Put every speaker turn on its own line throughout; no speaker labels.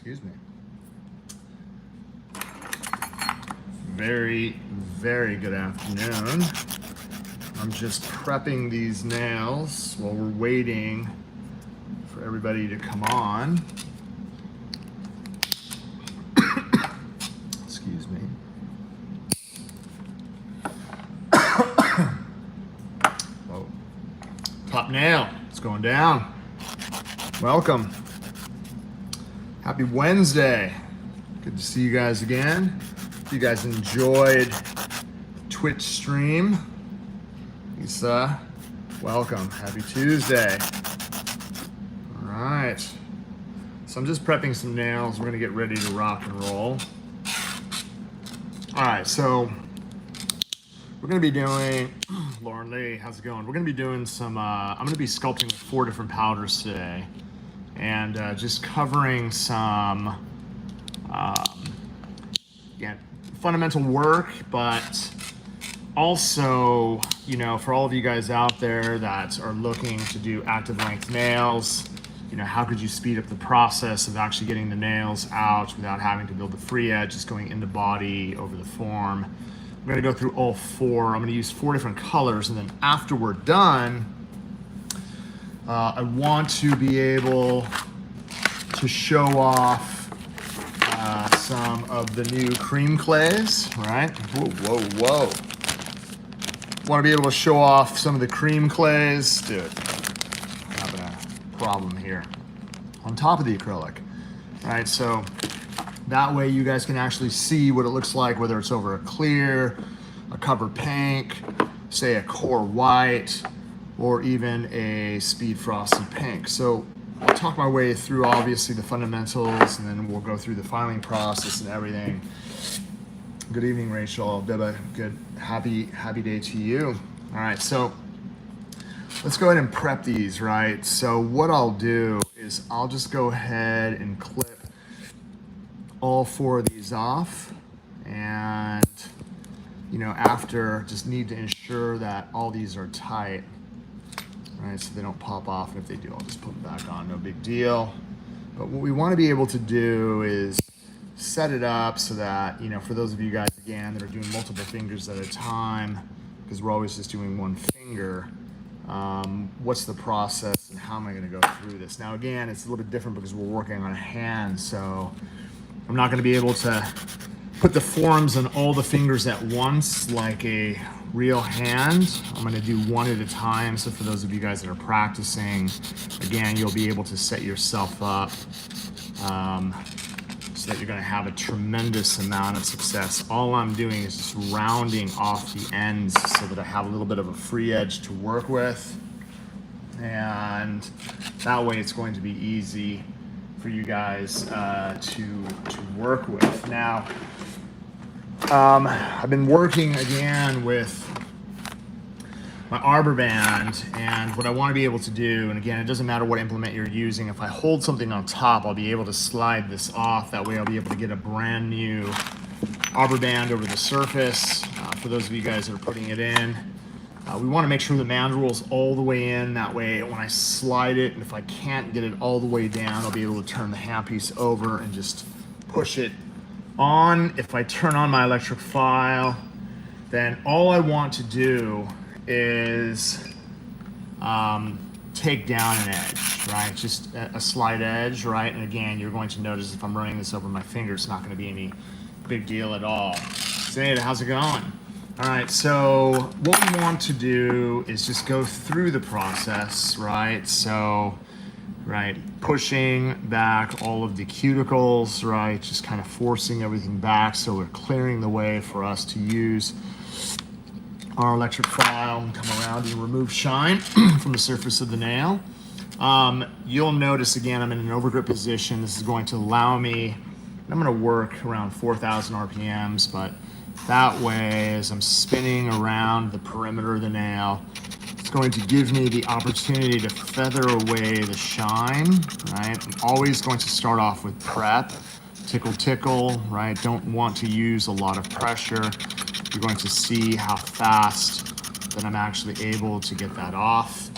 Excuse me. Very, very good afternoon. I'm just prepping these nails while we're waiting for everybody to come on. Excuse me. Oh, top nail, it's going down. Welcome. Happy Wednesday. Good to see you guys again. If you guys enjoyed Twitch stream, Lisa, welcome. Happy Tuesday. All right. So I'm just prepping some nails. We're gonna get ready to rock and roll. All right, so we're gonna be doing, Lauren Lee, how's it going? We're gonna be doing some, I'm gonna be sculpting with 4 different powders today, and just covering some, fundamental work, but also, you know, for all of you guys out there that are looking to do active length nails, you know, how could you speed up the process of actually getting the nails out without having to build the free edge, just going in the body over the form. I'm gonna go through all 4. I'm gonna use 4 different colors, and then after we're done, I want to be able to show off some of the new cream clays, right? Whoa, whoa, whoa. Want to be able to show off some of the cream clays. Dude, I'm having a problem here. On top of the acrylic, right? So that way you guys can actually see what it looks like, whether it's over a clear, a cover pink, say a core white, or even a speed frosted pink. So I'll talk my way through obviously the fundamentals, and then we'll go through the filing process and everything. Good evening, Rachel. Bibba, good, happy day to you. All right, so let's go ahead and prep these, right? So what I'll do is I'll just go ahead and clip all 4 of these off, and you know, after, just need to ensure that all these are tight. Right, so they don't pop off, and if they do, I'll just put them back on, no big deal. But what we want to be able to do is set it up so that, you know, for those of you guys, again, that are doing multiple fingers at a time, because we're always just doing one finger, what's the process and how am I going to go through this? Now, again, it's a little bit different because we're working on a hand, so I'm not going to be able to put the forms on all the fingers at once like a real hand. I'm going to do one at a time. So for those of you guys that are practicing, again, you'll be able to set yourself up so that you're going to have a tremendous amount of success. All I'm doing is just rounding off the ends so that I have a little bit of a free edge to work with, and that way it's going to be easy for you guys to work with. Now, I've been working again with my arbor band, and what I want to be able to do, and again, it doesn't matter what implement you're using, if I hold something on top, I'll be able to slide this off. That way I'll be able to get a brand new arbor band over the surface. For those of you guys that are putting it in, we want to make sure the mandrel's all the way in. That way when I slide it, and if I can't get it all the way down, I'll be able to turn the handpiece over and just push it on. If I turn on my electric file, then all I want to do is take down an edge, right? Just a slight edge, right? And again, you're going to notice if I'm running this over my finger, it's not going to be any big deal at all. Zayda, how's it going? All right, so what we want to do is just go through the process, right? So, right, pushing back all of the cuticles, right? Just kind of forcing everything back so we're clearing the way for us to use our electric file and come around and remove shine from the surface of the nail. You'll notice, again, I'm in an overgrip position. This is going to allow me, I'm going to work around 4,000 RPMs, but that way, as I'm spinning around the perimeter of the nail, it's going to give me the opportunity to feather away the shine, right? I'm always going to start off with prep, tickle, right? Don't want to use a lot of pressure. You're going to see how fast that I'm actually able to get that off.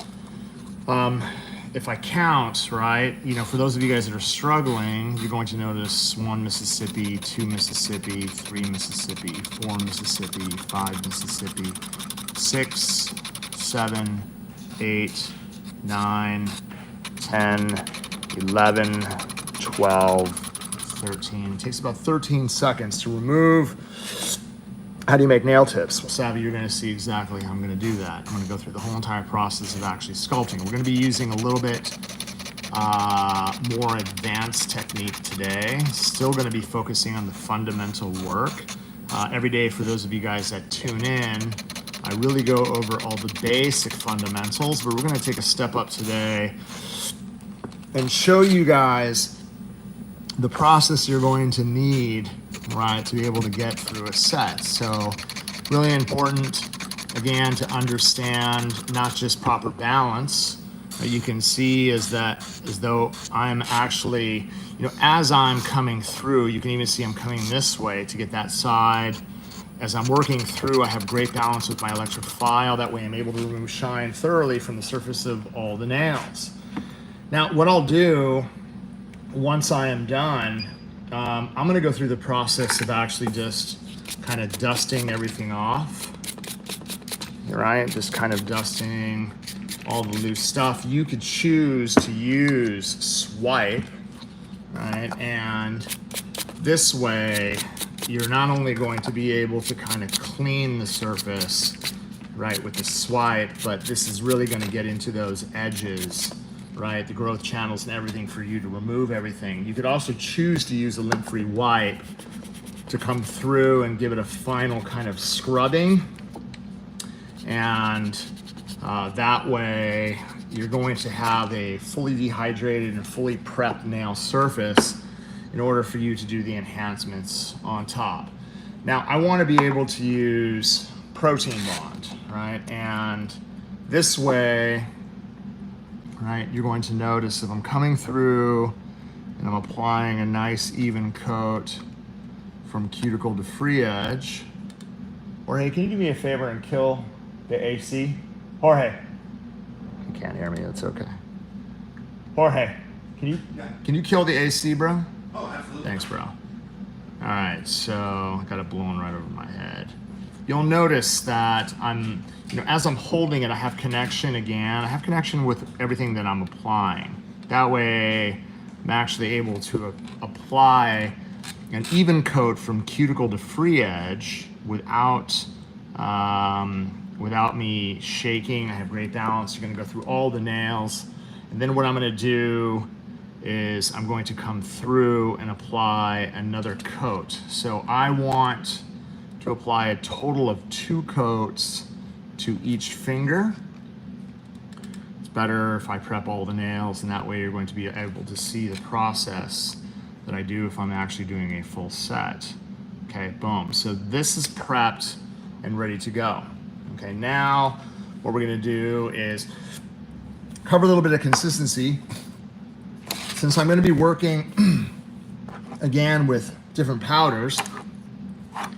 if I count, right, you know, for those of you guys that are struggling, you're going to notice 1 Mississippi, 2 Mississippi, 3 Mississippi, 4 Mississippi, 5 Mississippi, 6, 7, 8, 9, 10, 11, 12, 13. It takes about 13 seconds to remove. How do you make nail tips? Well, Savvy, you're gonna see exactly how I'm gonna do that. I'm gonna go through the whole entire process of actually sculpting. We're gonna be using a little bit more advanced technique today. Still gonna be focusing on the fundamental work. Every day for those of you guys that tune in, I really go over all the basic fundamentals, but we're gonna take a step up today and show you guys the process you're going to need, right, to be able to get through a set. So really important, again, to understand not just proper balance. What you can see is that as though I'm actually, you know, as I'm coming through, you can even see I'm coming this way to get that side. As I'm working through, I have great balance with my electric file. That way I'm able to remove shine thoroughly from the surface of all the nails. Now, what I'll do once I am done, I'm gonna go through the process of actually just kind of dusting everything off, right? Just kind of dusting all the loose stuff. You could choose to use swipe, right? And this way, you're not only going to be able to kind of clean the surface, right, with the swipe, but this is really gonna get into those edges, right, the growth channels and everything for you to remove everything. You could also choose to use a lint-free wipe to come through and give it a final kind of scrubbing. And that way you're going to have a fully dehydrated and fully prepped nail surface in order for you to do the enhancements on top. Now, I want to be able to use protein bond, right? And this way, right, you're going to notice if I'm coming through and I'm applying a nice even coat from cuticle to free edge. Jorge, can you do me a favor and kill the AC? Jorge. You can't hear me, that's okay. Jorge, can you kill the AC, bro?
Oh, absolutely.
Thanks, bro. All right, so I got it blowing right over my head. You'll notice that I'm, you know, as I'm holding it, I have connection again. I have connection with everything that I'm applying. That way, I'm actually able to apply an even coat from cuticle to free edge without me shaking. I have great balance. You're gonna go through all the nails. And then what I'm gonna do is I'm going to come through and apply another coat. So I want to apply a total of 2 coats to each finger. It's better if I prep all the nails, and that way you're going to be able to see the process that I do if I'm actually doing a full set. Okay, boom. So this is prepped and ready to go. Okay, now what we're gonna do is cover a little bit of consistency. Since I'm gonna be working again with different powders,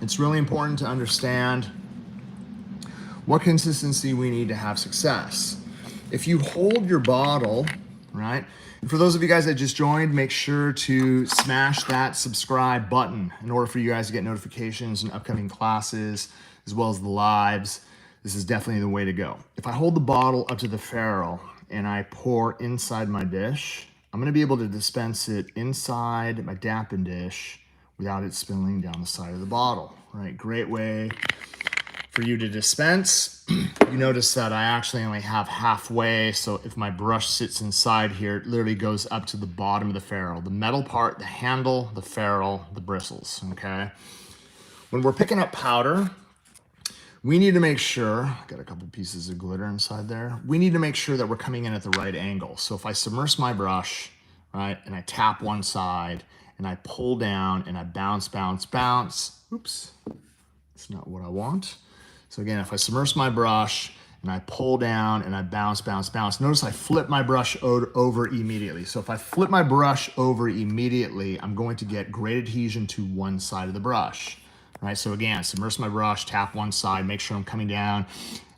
it's really important to understand what consistency we need to have success. If you hold your bottle, right? And for those of you guys that just joined, make sure to smash that subscribe button in order for you guys to get notifications and upcoming classes, as well as the lives. This is definitely the way to go. If I hold the bottle up to the ferrule and I pour inside my dish, I'm gonna be able to dispense it inside my Dappen dish without it spilling down the side of the bottle, right? Great way for you to dispense. You notice that I actually only have halfway, so if my brush sits inside here, it literally goes up to the bottom of the ferrule. The metal part, the handle, the ferrule, the bristles, okay? When we're picking up powder, we need to make sure, got a couple pieces of glitter inside there. We need to make sure that we're coming in at the right angle. So if I submerge my brush, right, and I tap one side, and I pull down and I bounce, bounce, bounce. Oops, that's not what I want. So again, if I submerge my brush and I pull down and I bounce, bounce, bounce, notice I flip my brush over immediately. So if I flip my brush over immediately, I'm going to get great adhesion to one side of the brush, right? So again, submerge my brush, tap one side, make sure I'm coming down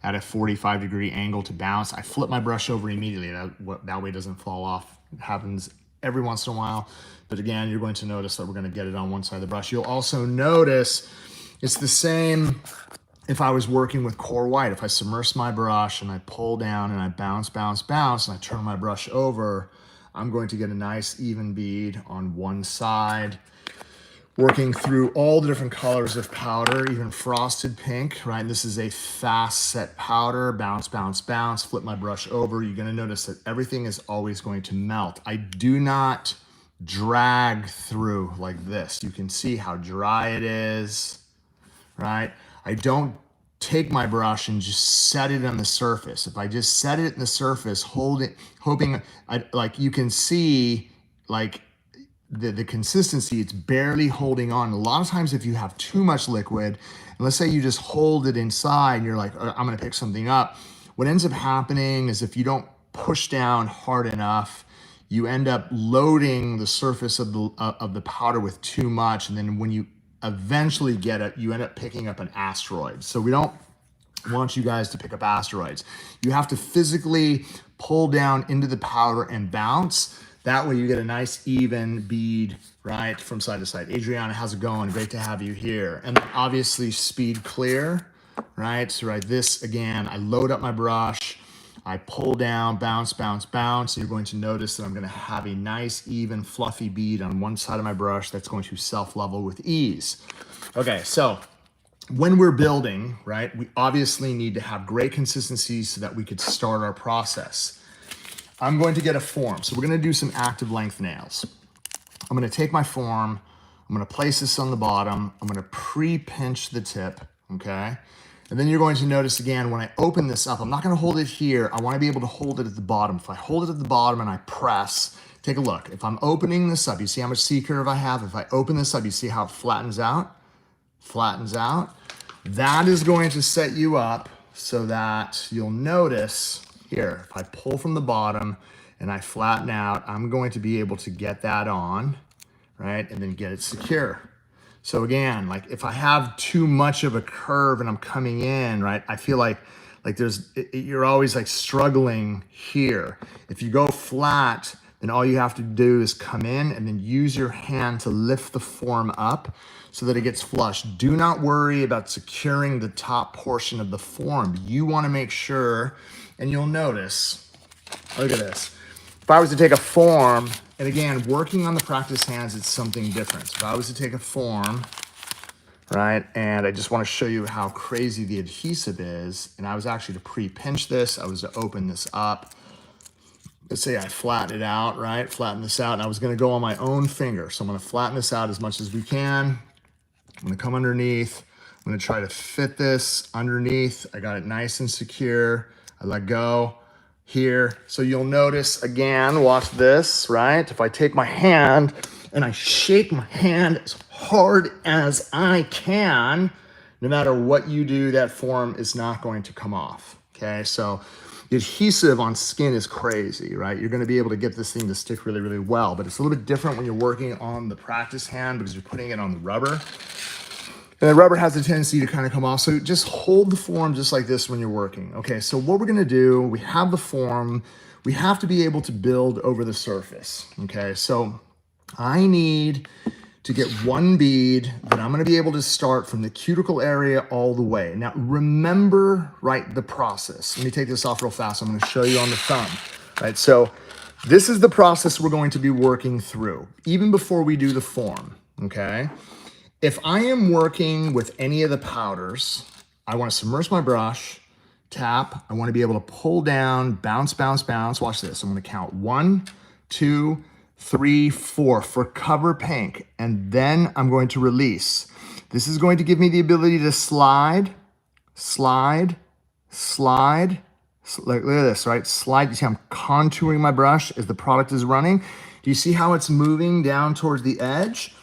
at a 45-degree angle to bounce. I flip my brush over immediately. That way it doesn't fall off. It happens every once in a while. But again, you're going to notice that we're going to get it on one side of the brush. You'll also notice it's the same if I was working with core white. If I submerge my brush and I pull down and I bounce, bounce, bounce, and I turn my brush over, I'm going to get a nice even bead on one side. Working through all the different colors of powder, even frosted pink, right? This is a fast set powder, bounce, bounce, bounce, flip my brush over. You're gonna notice that everything is always going to melt. I do not drag through like this. You can see how dry it is, right? I don't take my brush and just set it on the surface. If I just set it in the surface, hold it, hoping, like you can see, like the consistency, it's barely holding on. A lot of times if you have too much liquid, and let's say you just hold it inside and you're like, I'm gonna pick something up, what ends up happening is if you don't push down hard enough, you end up loading the surface of the powder with too much, and then when you eventually get it, you end up picking up an asteroid. So we don't want you guys to pick up asteroids. You have to physically pull down into the powder and bounce. That way you get a nice even bead, right, from side to side. Adriana, how's it going? Great to have you here. And then obviously speed clear, right? So right, this again, I load up my brush, I pull down, bounce, bounce, bounce. You're going to notice that I'm gonna have a nice, even, fluffy bead on one side of my brush that's going to self-level with ease. Okay, so when we're building, right, we obviously need to have great consistency so that we could start our process. I'm going to get a form. So we're gonna do some active length nails. I'm gonna take my form, I'm gonna place this on the bottom, I'm gonna pre-pinch the tip, okay? And then you're going to notice again, when I open this up, I'm not gonna hold it here, I wanna be able to hold it at the bottom. If I hold it at the bottom and I press, take a look. If I'm opening this up, you see how much C-curve I have? If I open this up, you see how it flattens out? Flattens out. That is going to set you up so that you'll notice here, if I pull from the bottom and I flatten out, I'm going to be able to get that on, right? And then get it secure. So again, like if I have too much of a curve and I'm coming in, right? I feel like you're always like struggling here. If you go flat, then all you have to do is come in and then use your hand to lift the form up so that it gets flush. Do not worry about securing the top portion of the form. You wanna make sure, and you'll notice, look at this. If I was to take a form, and again, working on the practice hands, it's something different. If I was to take a form, right, and I just want to show you how crazy the adhesive is, and I was actually to pre-pinch this, I was to open this up. Let's say I flatten it out, right, flatten this out, and I was going to go on my own finger. So I'm going to flatten this out as much as we can. I'm going to come underneath. I'm going to try to fit this underneath. I got it nice and secure. I let go here. So you'll notice again, watch this, right? If I take my hand and I shake my hand as hard as I can, no matter what you do, that form is not going to come off, okay? So the adhesive on skin is crazy, right? You're gonna be able to get this thing to stick really, really well, but it's a little bit different when you're working on the practice hand because you're putting it on the rubber. And the rubber has a tendency to kind of come off. So just hold the form just like this when you're working. Okay, so what we're gonna do, we have the form, we have to be able to build over the surface, okay? So I need to get one bead that I'm gonna be able to start from the cuticle area all the way. Now remember, right, the process. Let me take this off real fast. I'm gonna show you on the thumb, right? So this is the process we're going to be working through, even before we do the form, okay? If I am working with any of the powders, I wanna submerge my brush, tap, I wanna be able to pull down, bounce, bounce, bounce. Watch this, I'm gonna count 1, 2, 3, 4 for cover pink, and then I'm going to release. This is going to give me the ability to slide, slide, slide. Look at this, right? Slide, you see I'm contouring my brush as the product is running. Do you see how it's moving down towards the edge?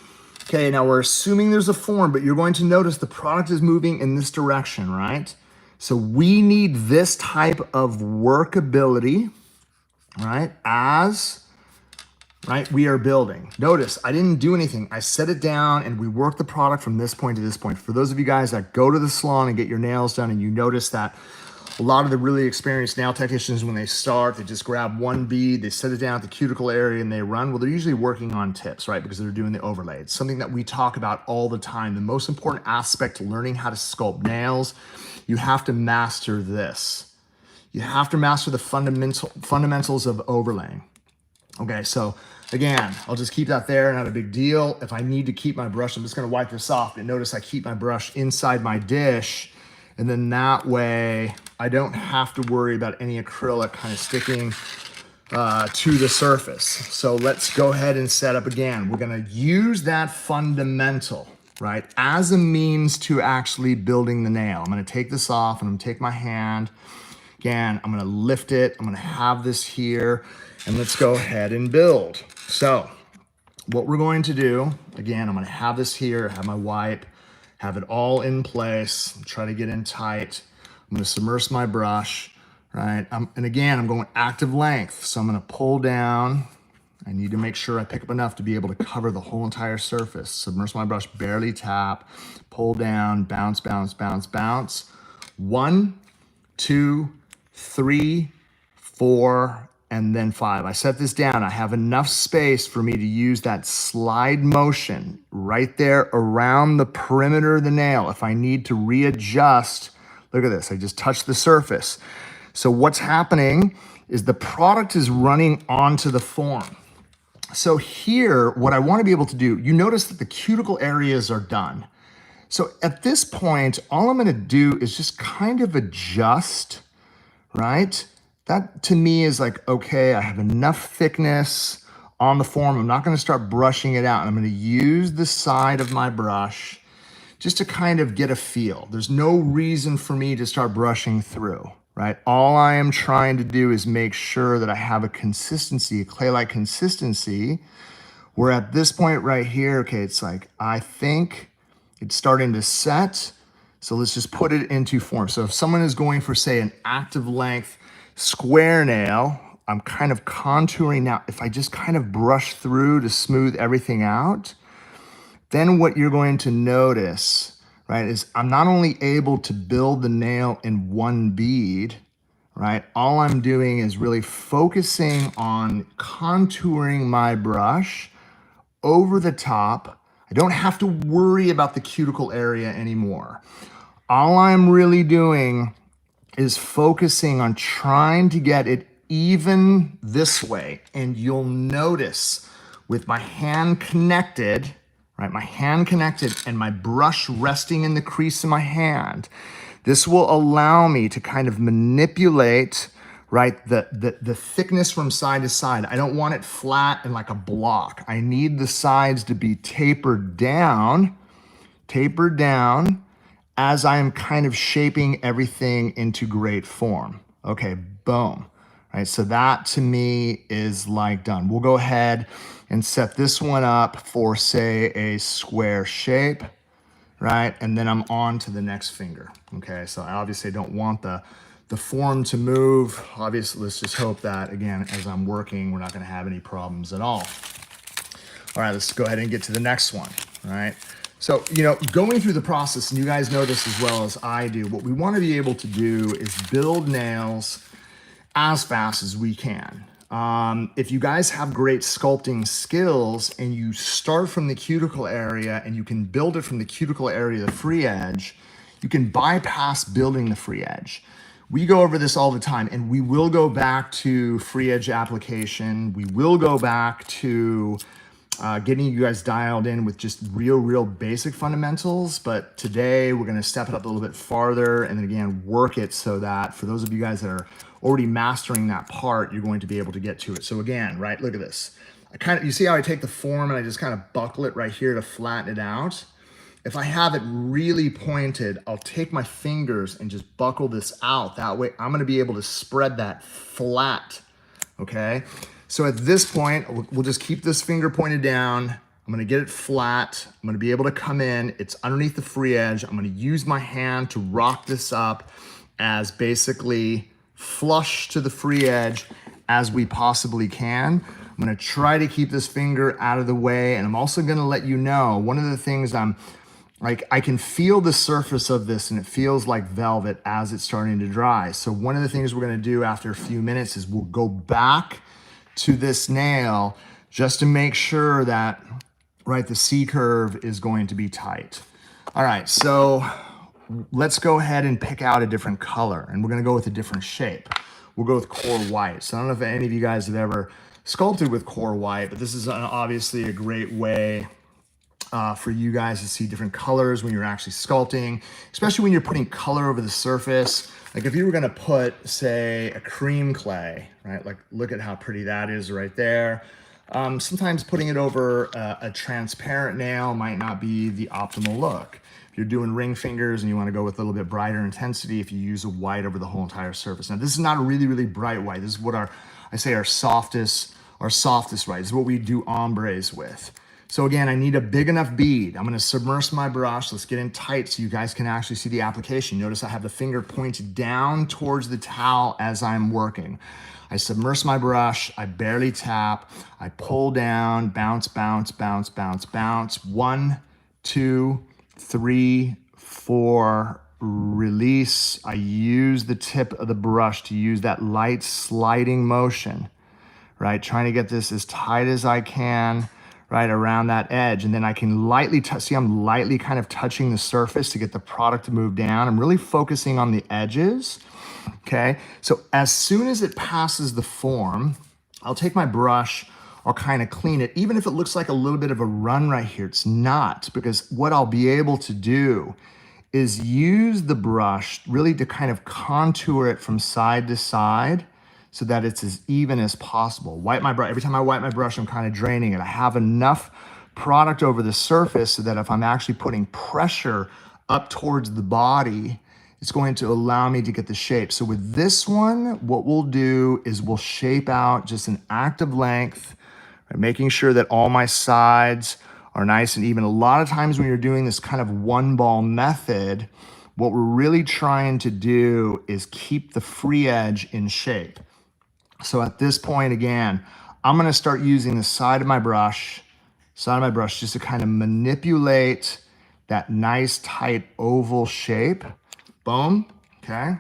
Okay, now we're assuming there's a form, but you're going to notice the product is moving in this direction, right? So we need this type of workability, right? Right, we are building. Notice, I didn't do anything. I set it down and we work the product from this point to this point. For those of you guys that go to the salon and get your nails done and you notice that A lot of the really experienced nail technicians, when they start, they just grab one bead, they set it down at the cuticle area and they run. Well, they're usually working on tips, right? Because they're doing the overlay. It's something that we talk about all the time. The most important aspect to learning how to sculpt nails, you have to master this. You have to master the fundamentals of overlaying. Okay, so again, I'll just keep that there, not a big deal. If I need to keep my brush, I'm just gonna wipe this off, and notice I keep my brush inside my dish, and then that way I don't have to worry about any acrylic kind of sticking to the surface. So let's go ahead and set up again. We're gonna use that fundamental, right, as a means to actually building the nail. I'm gonna take this off, and I'm gonna take my hand. Again, I'm gonna lift it, I'm gonna have this here, and let's go ahead and build. So what we're going to do, again, I'm gonna have this here, have my wipe, have it all in place, try to get in tight. I'm gonna submerge my brush, right? And again, I'm going active length. So I'm gonna pull down. I need to make sure I pick up enough to be able to cover the whole entire surface. Submerge my brush, barely tap, pull down, bounce, bounce, bounce, bounce. 1, 2, 3, 4, and then 5. I set this down. I have enough space for me to use that slide motion right there around the perimeter of the nail. If I need to readjust, look at this, I just touched the surface. So what's happening is the product is running onto the form. So here, what I want to be able to do, you notice that the cuticle areas are done. So at this point, all I'm going to do is just kind of adjust, right? That to me is like, okay, I have enough thickness on the form. I'm not going to start brushing it out. I'm going to use the side of my brush just to kind of get a feel. There's no reason for me to start brushing through, right? All I am trying to do is make sure that I have a consistency, a clay-like consistency, where at this point right here, okay, it's like, I think it's starting to set. So let's just put it into form. So if someone is going for, say, an active length square nail, I'm kind of contouring now. If I just kind of brush through to smooth everything out, then what you're going to notice, right, is I'm not only able to build the nail in one bead, right? All I'm doing is really focusing on contouring my brush over the top. I don't have to worry about the cuticle area anymore. All I'm really doing is focusing on trying to get it even this way. And you'll notice with my hand connected, right, my hand connected and my brush resting in the crease of my hand, this will allow me to kind of manipulate, right, the thickness from side to side. I don't want it flat and like a block. I need the sides to be tapered down as I am kind of shaping everything into great form. Okay, boom. Right, so that to me is like done. We'll go ahead and set this one up for, say, a square shape, right? And then I'm on to the next finger. Okay, so I obviously don't want the form to move. Obviously, let's just hope that, again, as I'm working, we're not gonna have any problems at all. All right, let's go ahead and get to the next one, all right? So, you know, going through the process, and you guys know this as well as I do, what we want to be able to do is build nails as fast as we can. If you guys have great sculpting skills and you start from the cuticle area and you can build it from the cuticle area, the free edge, you can bypass building the free edge. We go over this all the time, and we will go back to free edge application. We will go back to getting you guys dialed in with just real basic fundamentals. But today we're gonna step it up a little bit farther and then again, work it so that for those of you guys that are already mastering that part, you're going to be able to get to it. So again, right, look at this. You see how I take the form and I just kind of buckle it right here to flatten it out? If I have it really pointed, I'll take my fingers and just buckle this out. That way I'm gonna be able to spread that flat, okay? So at this point, we'll just keep this finger pointed down. I'm gonna get it flat. I'm gonna be able to come in. It's underneath the free edge. I'm gonna use my hand to rock this up as basically flush to the free edge as we possibly can. I'm gonna try to keep this finger out of the way, and I'm also gonna let you know, one of the things I'm like I can feel the surface of this and it feels like velvet as it's starting to dry. So one of the things we're gonna do after a few minutes is we'll go back to this nail just to make sure that, right, the C curve is going to be tight. All right, so let's go ahead and pick out a different color, and we're gonna go with a different shape. We'll go with core white. So I don't know if any of you guys have ever sculpted with core white, but this is obviously a great way for you guys to see different colors when you're actually sculpting, especially when you're putting color over the surface. Like if you were gonna put, say, a cream clay, right? Like look at how pretty that is right there. Sometimes putting it over a transparent nail might not be the optimal look. If you're doing ring fingers and you wanna go with a little bit brighter intensity, if you use a white over the whole entire surface. Now this is not a really, really bright white. This is what our softest white. This is what we do ombres with. So again, I need a big enough bead. I'm gonna submerge my brush. Let's get in tight so you guys can actually see the application. Notice I have the finger pointed down towards the towel as I'm working. I submerge my brush, I barely tap, I pull down, bounce, bounce, bounce, bounce, bounce. 1, 2, 3, 4, release. I use the tip of the brush to use that light sliding motion, right? Trying to get this as tight as I can, right around that edge. And then I can lightly touch, see I'm lightly kind of touching the surface to get the product to move down. I'm really focusing on the edges, okay? So as soon as it passes the form, I'll take my brush, I'll kind of clean it. Even if it looks like a little bit of a run right here, it's not, because what I'll be able to do is use the brush really to kind of contour it from side to side so that it's as even as possible. Wipe my brush. Every time I wipe my brush, I'm kind of draining it. I have enough product over the surface so that if I'm actually putting pressure up towards the body, it's going to allow me to get the shape. So with this one, what we'll do is we'll shape out just an active length, right, making sure that all my sides are nice and even. A lot of times when you're doing this kind of one ball method, what we're really trying to do is keep the free edge in shape. So at this point, again, I'm gonna start using the side of my brush just to kind of manipulate that nice tight oval shape. Boom, okay?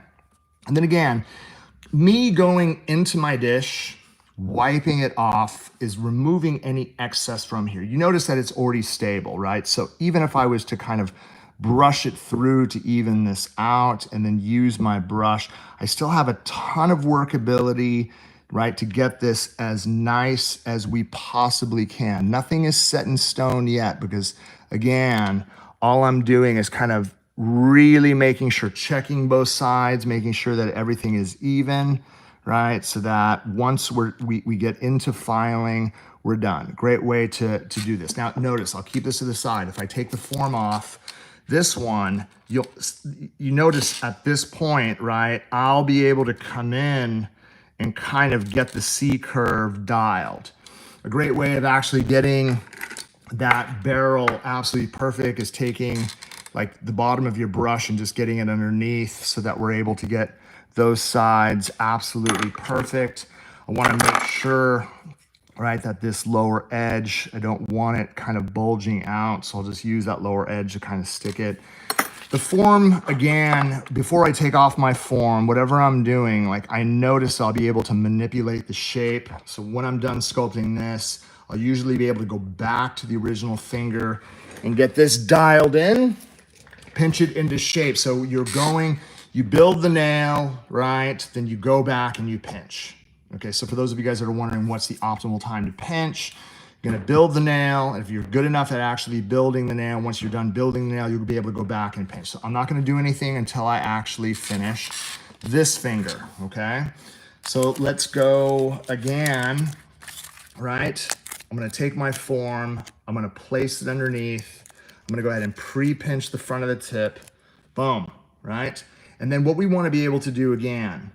And then again, me going into my dish, wiping it off is removing any excess from here. You notice that it's already stable, right? So even if I was to kind of brush it through to even this out and then use my brush, I still have a ton of workability, right, to get this as nice as we possibly can. Nothing is set in stone yet because, again, all I'm doing is kind of really making sure, checking both sides, making sure that everything is even, right, so that once we get into filing, we're done. Great way to do this. Now, notice, I'll keep this to the side. If I take the form off, this one, you notice at this point, right, I'll be able to come in and kind of get the C curve dialed. A great way of actually getting that barrel absolutely perfect is taking like the bottom of your brush and just getting it underneath so that we're able to get those sides absolutely perfect. I want to make sure, right, that this lower edge, I don't want it kind of bulging out, so I'll just use that lower edge to kind of stick it. The form, again, before I take off my form, whatever I'm doing, like I notice I'll be able to manipulate the shape. So when I'm done sculpting this, I'll usually be able to go back to the original finger and get this dialed in, pinch it into shape. So you build the nail, right? Then you go back and you pinch. Okay, so for those of you guys that are wondering what's the optimal time to pinch, you're gonna build the nail. And if you're good enough at actually building the nail, once you're done building the nail, you'll be able to go back and pinch. So I'm not gonna do anything until I actually finish this finger, okay? So let's go again, right? I'm gonna take my form, I'm gonna place it underneath. I'm gonna go ahead and pre-pinch the front of the tip, boom, right? And then what we wanna be able to do again,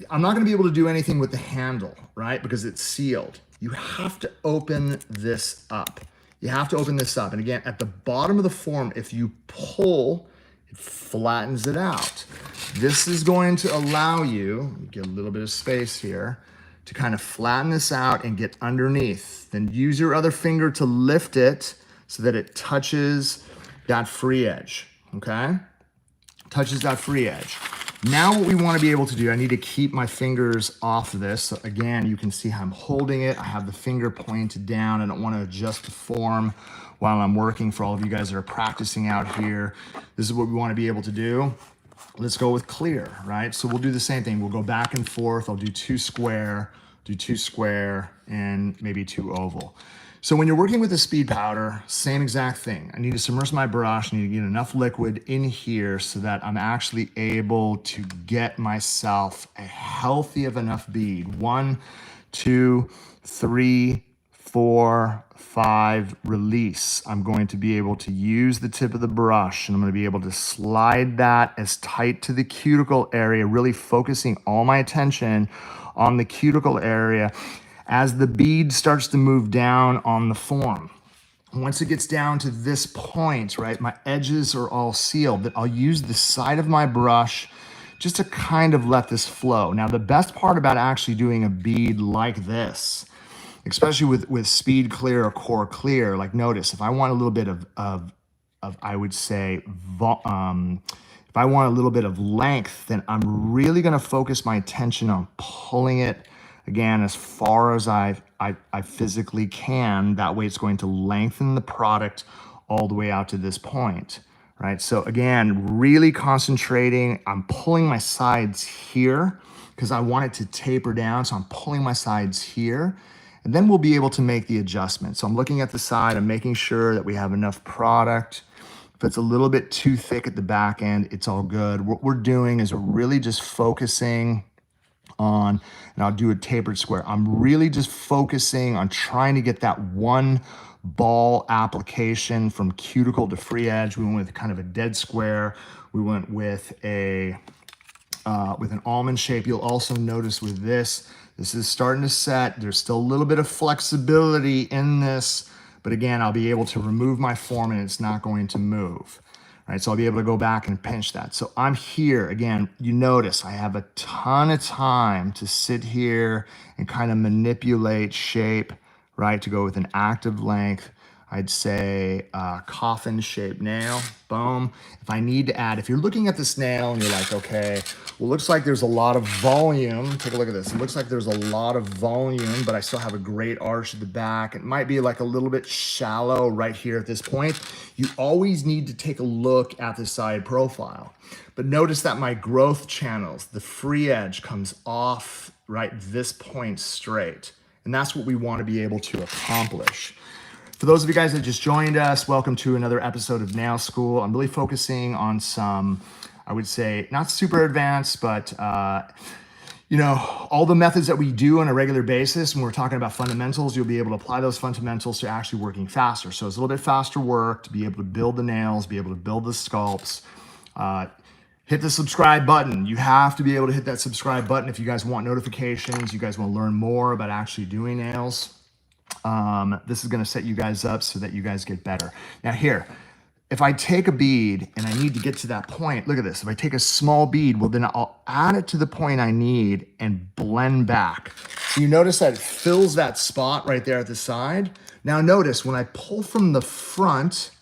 I'm not gonna be able to do anything with the handle, right? Because it's sealed. You have to open this up. You have to open this up. And again, at the bottom of the form, if you pull, it flattens it out. This is going to allow you, get a little bit of space here, to kind of flatten this out and get underneath. Then use your other finger to lift it so that it touches that free edge, okay? Touches that free edge. Now what we want to be able to do, I need to keep my fingers off of this. So again, you can see how I'm holding it. I have the finger pointed down. I don't want to adjust the form while I'm working. For all of you guys that are practicing out here, this is what we want to be able to do. Let's go with clear, right? So we'll do the same thing. We'll go back and forth. I'll do 2 square, do 2 square, and maybe 2 oval. So when you're working with a speed powder, same exact thing. I need to submerge my brush, I need to get enough liquid in here so that I'm actually able to get myself a healthy of enough bead. 1, 2, 3, 4, 5, release. I'm going to be able to use the tip of the brush and I'm going to be able to slide that as tight to the cuticle area, really focusing all my attention on the cuticle area as the bead starts to move down on the form. Once it gets down to this point, right, my edges are all sealed, that I'll use the side of my brush just to kind of let this flow. Now, the best part about actually doing a bead like this, especially with speed clear or core clear, like notice, if I want a little bit of I would say, if I want a little bit of length, then I'm really gonna focus my attention on pulling it again as far as I physically can. That way it's going to lengthen the product all the way out to this point, right? So again, really concentrating. I'm pulling my sides here because I want it to taper down. So I'm pulling my sides here and then we'll be able to make the adjustment. So I'm looking at the side, I'm making sure that we have enough product. If it's a little bit too thick at the back end, it's all good. What we're doing is we're really just focusing on, and I'll do a tapered square. I'm really just focusing on trying to get that one ball application from cuticle to free edge. We went with kind of a dead square. We went with a with an almond shape. You'll also notice with this is starting to set. There's still a little bit of flexibility in this, but again, I'll be able to remove my form and it's not going to move. Right, so I'll be able to go back and pinch that. So I'm here, again, you notice I have a ton of time to sit here and kind of manipulate shape, right, to go with an active length. I'd say coffin shaped nail, boom. If I need to add, if you're looking at this nail and you're like, okay, well, looks like there's a lot of volume. Take a look at this. It looks like there's a lot of volume, but I still have a great arch at the back. It might be like a little bit shallow right here at this point. You always need to take a look at the side profile. But notice that my growth channels, the free edge comes off right this point straight. And that's what we want to be able to accomplish. For those of you guys that just joined us, welcome to another episode of Nail School. I'm really focusing on some, I would say, not super advanced, but you know, all the methods that we do on a regular basis. When we're talking about fundamentals, you'll be able to apply those fundamentals to actually working faster. So it's a little bit faster work to be able to build the nails, be able to build the sculpts. Hit the subscribe button. You have to be able to hit that subscribe button if you guys want notifications, you guys want to learn more about actually doing nails. This is going to set you guys up so that you guys get better. Now here, if I take a bead and I need to get to that point, look at this. If I take a small bead, well, then I'll add it to the point I need and blend back. So you notice that it fills that spot right there at the side. Now notice when I pull from the front,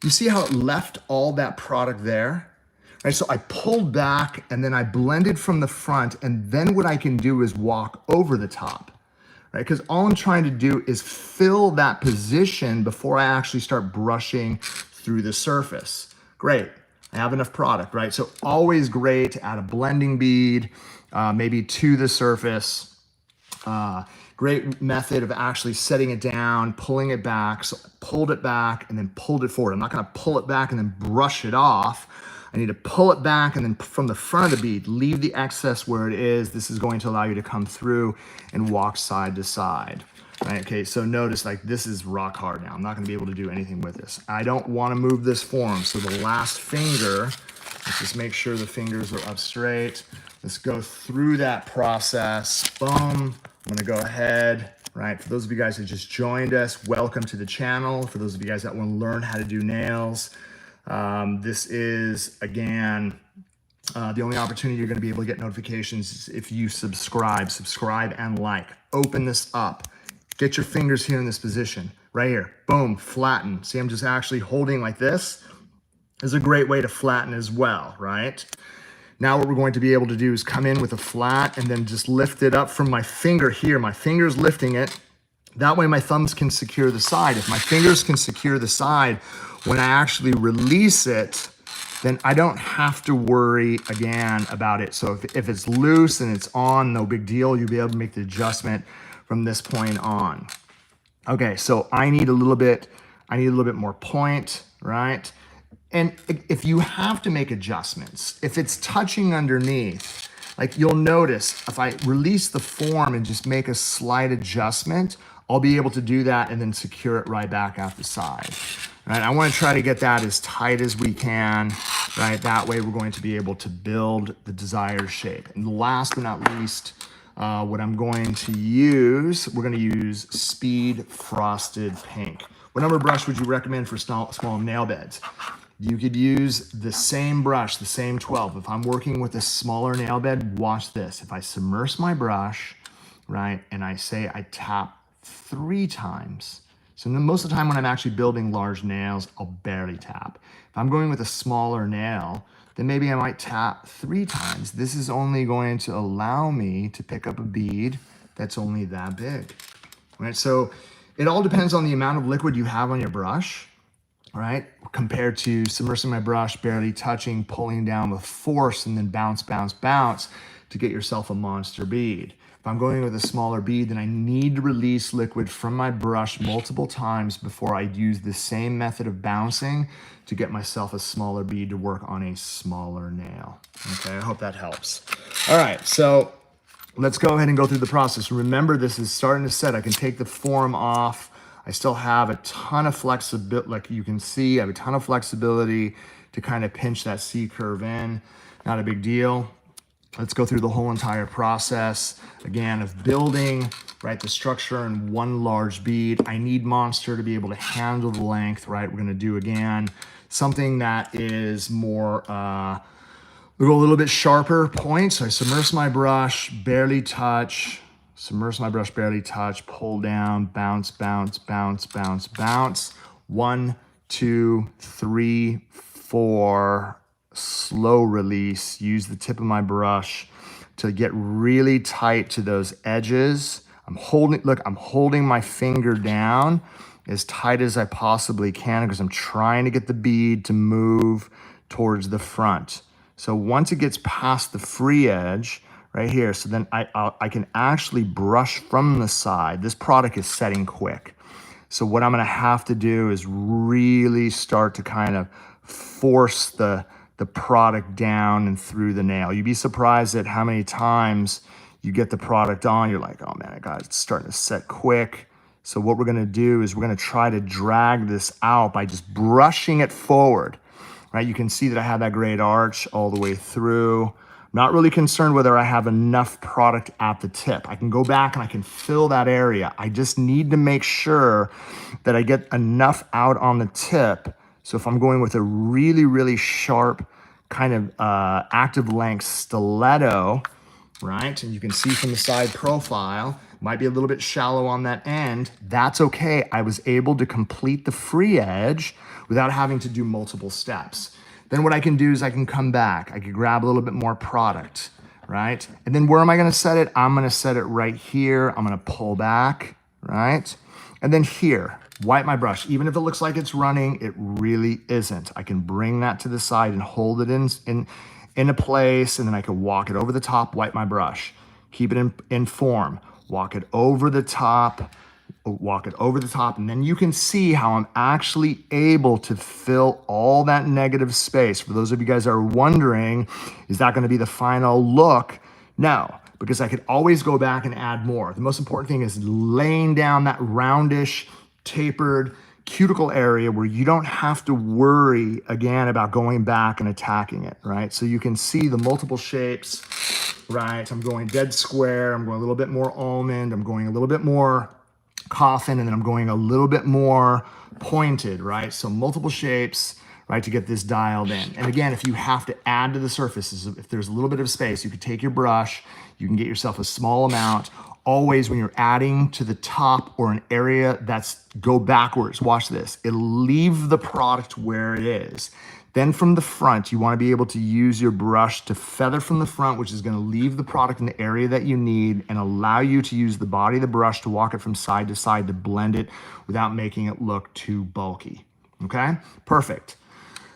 you see how it left all that product there? Right, so I pulled back and then I blended from the front, and then what I can do is walk over the top. Right, because all I'm trying to do is fill that position before I actually start brushing through the surface. Great, I have enough product, right? So always great to add a blending bead, maybe to the surface. Great method of actually setting it down, pulling it back. So I pulled it back and then pulled it forward. I'm not gonna pull it back and then brush it off. I need to pull it back and then from the front of the bead, leave the excess where it is. This is going to allow you to come through and walk side to side. Right, okay, so notice like this is rock hard now. I'm not gonna be able to do anything with this. I don't wanna move this form. So the last finger, let's just make sure the fingers are up straight. Let's go through that process, boom. I'm gonna go ahead, right? For those of you guys that just joined us, welcome to the channel. For those of you guys that wanna learn how to do nails, this is, again, the only opportunity you're going to be able to get notifications is if you subscribe and like. Open this up. Get your fingers here in this position. Right here. Boom. Flatten. See, I'm just actually holding like this. is a great way to flatten as well, right? Now what we're going to be able to do is come in with a flat and then just lift it up from my finger here. My finger's lifting it. That way my thumbs can secure the side. If my fingers can secure the side, when I actually release it, then I don't have to worry again about it. So if it's loose and it's on, no big deal. You'll be able to make the adjustment from this point on. Okay, so I need a little bit more point, right? And if you have to make adjustments, if it's touching underneath, like you'll notice if I release the form and just make a slight adjustment, I'll be able to do that and then secure it right back out the side. Right? I want to try to get that as tight as we can, right? That way we're going to be able to build the desired shape. And last but not least, what I'm going to use, we're going to use Speed Frosted Pink. What number brush would you recommend for small nail beds? You could use the same brush, the same 12. If I'm working with a smaller nail bed, watch this. If I submerge my brush, right, and I say I tap 3 times. So most of the time when I'm actually building large nails, I'll barely tap. If I'm going with a smaller nail, then maybe I might tap 3 times. This is only going to allow me to pick up a bead that's only that big, right? So it all depends on the amount of liquid you have on your brush, right? Compared to submersing my brush, barely touching, pulling down with force, and then bounce, bounce, bounce to get yourself a monster bead. If I'm going with a smaller bead, then I need to release liquid from my brush multiple times before I use the same method of bouncing to get myself a smaller bead to work on a smaller nail. Okay, I hope that helps. All right, so let's go ahead and go through the process. Remember, this is starting to set. I can take the form off. I still have a ton of flexibility. Like you can see, I have a ton of flexibility to kind of pinch that C curve in. Not a big deal. Let's go through the whole entire process again of building, right, the structure in one large bead. I need Monster to be able to handle the length, right? We're gonna do again something that is more, we'll go a little bit sharper point. So I submerge my brush, barely touch, submerge my brush, barely touch, pull down, bounce, bounce, bounce, bounce, bounce. 1, 2, 3, 4. Slow release, use the tip of my brush to get really tight to those edges. I'm holding my finger down as tight as I possibly can because I'm trying to get the bead to move towards the front. So once it gets past the free edge right here, so then I can actually brush from the side. This product is setting quick. So what I'm gonna have to do is really start to kind of force the product down and through the nail. You'd be surprised at how many times you get the product on, you're like, oh man, it's starting to set quick. So what we're gonna do is we're gonna try to drag this out by just brushing it forward, right? You can see that I have that great arch all the way through. I'm not really concerned whether I have enough product at the tip. I can go back and I can fill that area. I just need to make sure that I get enough out on the tip. So if I'm going with a really, really sharp kind of active length stiletto, right? And you can see from the side profile, might be a little bit shallow on that end. That's okay. I was able to complete the free edge without having to do multiple steps. Then what I can do is I can come back. I can grab a little bit more product, right? And then where am I gonna set it? I'm gonna set it right here. I'm gonna pull back, right? And then here, wipe my brush. Even if it looks like it's running, it really isn't. I can bring that to the side and hold it in a place, and then I can walk it over the top, wipe my brush. Keep it in form. Walk it over the top, and then you can see how I'm actually able to fill all that negative space. For those of you guys that are wondering, is that gonna be the final look? No, because I could always go back and add more. The most important thing is laying down that roundish, tapered cuticle area where you don't have to worry again about going back and attacking it, right? So you can see the multiple shapes, right? I'm going dead square, I'm going a little bit more almond, I'm going a little bit more coffin, and then I'm going a little bit more pointed, right? So multiple shapes, right, to get this dialed in. And again, if you have to add to the surfaces, if there's a little bit of space, you could take your brush, you can get yourself a small amount. Always when you're adding to the top or an area that's go backwards, watch this. It'll leave the product where it is. Then from the front, you want to be able to use your brush to feather from the front, which is going to leave the product in the area that you need and allow you to use the body of the brush to walk it from side to side to blend it without making it look too bulky. Okay, perfect.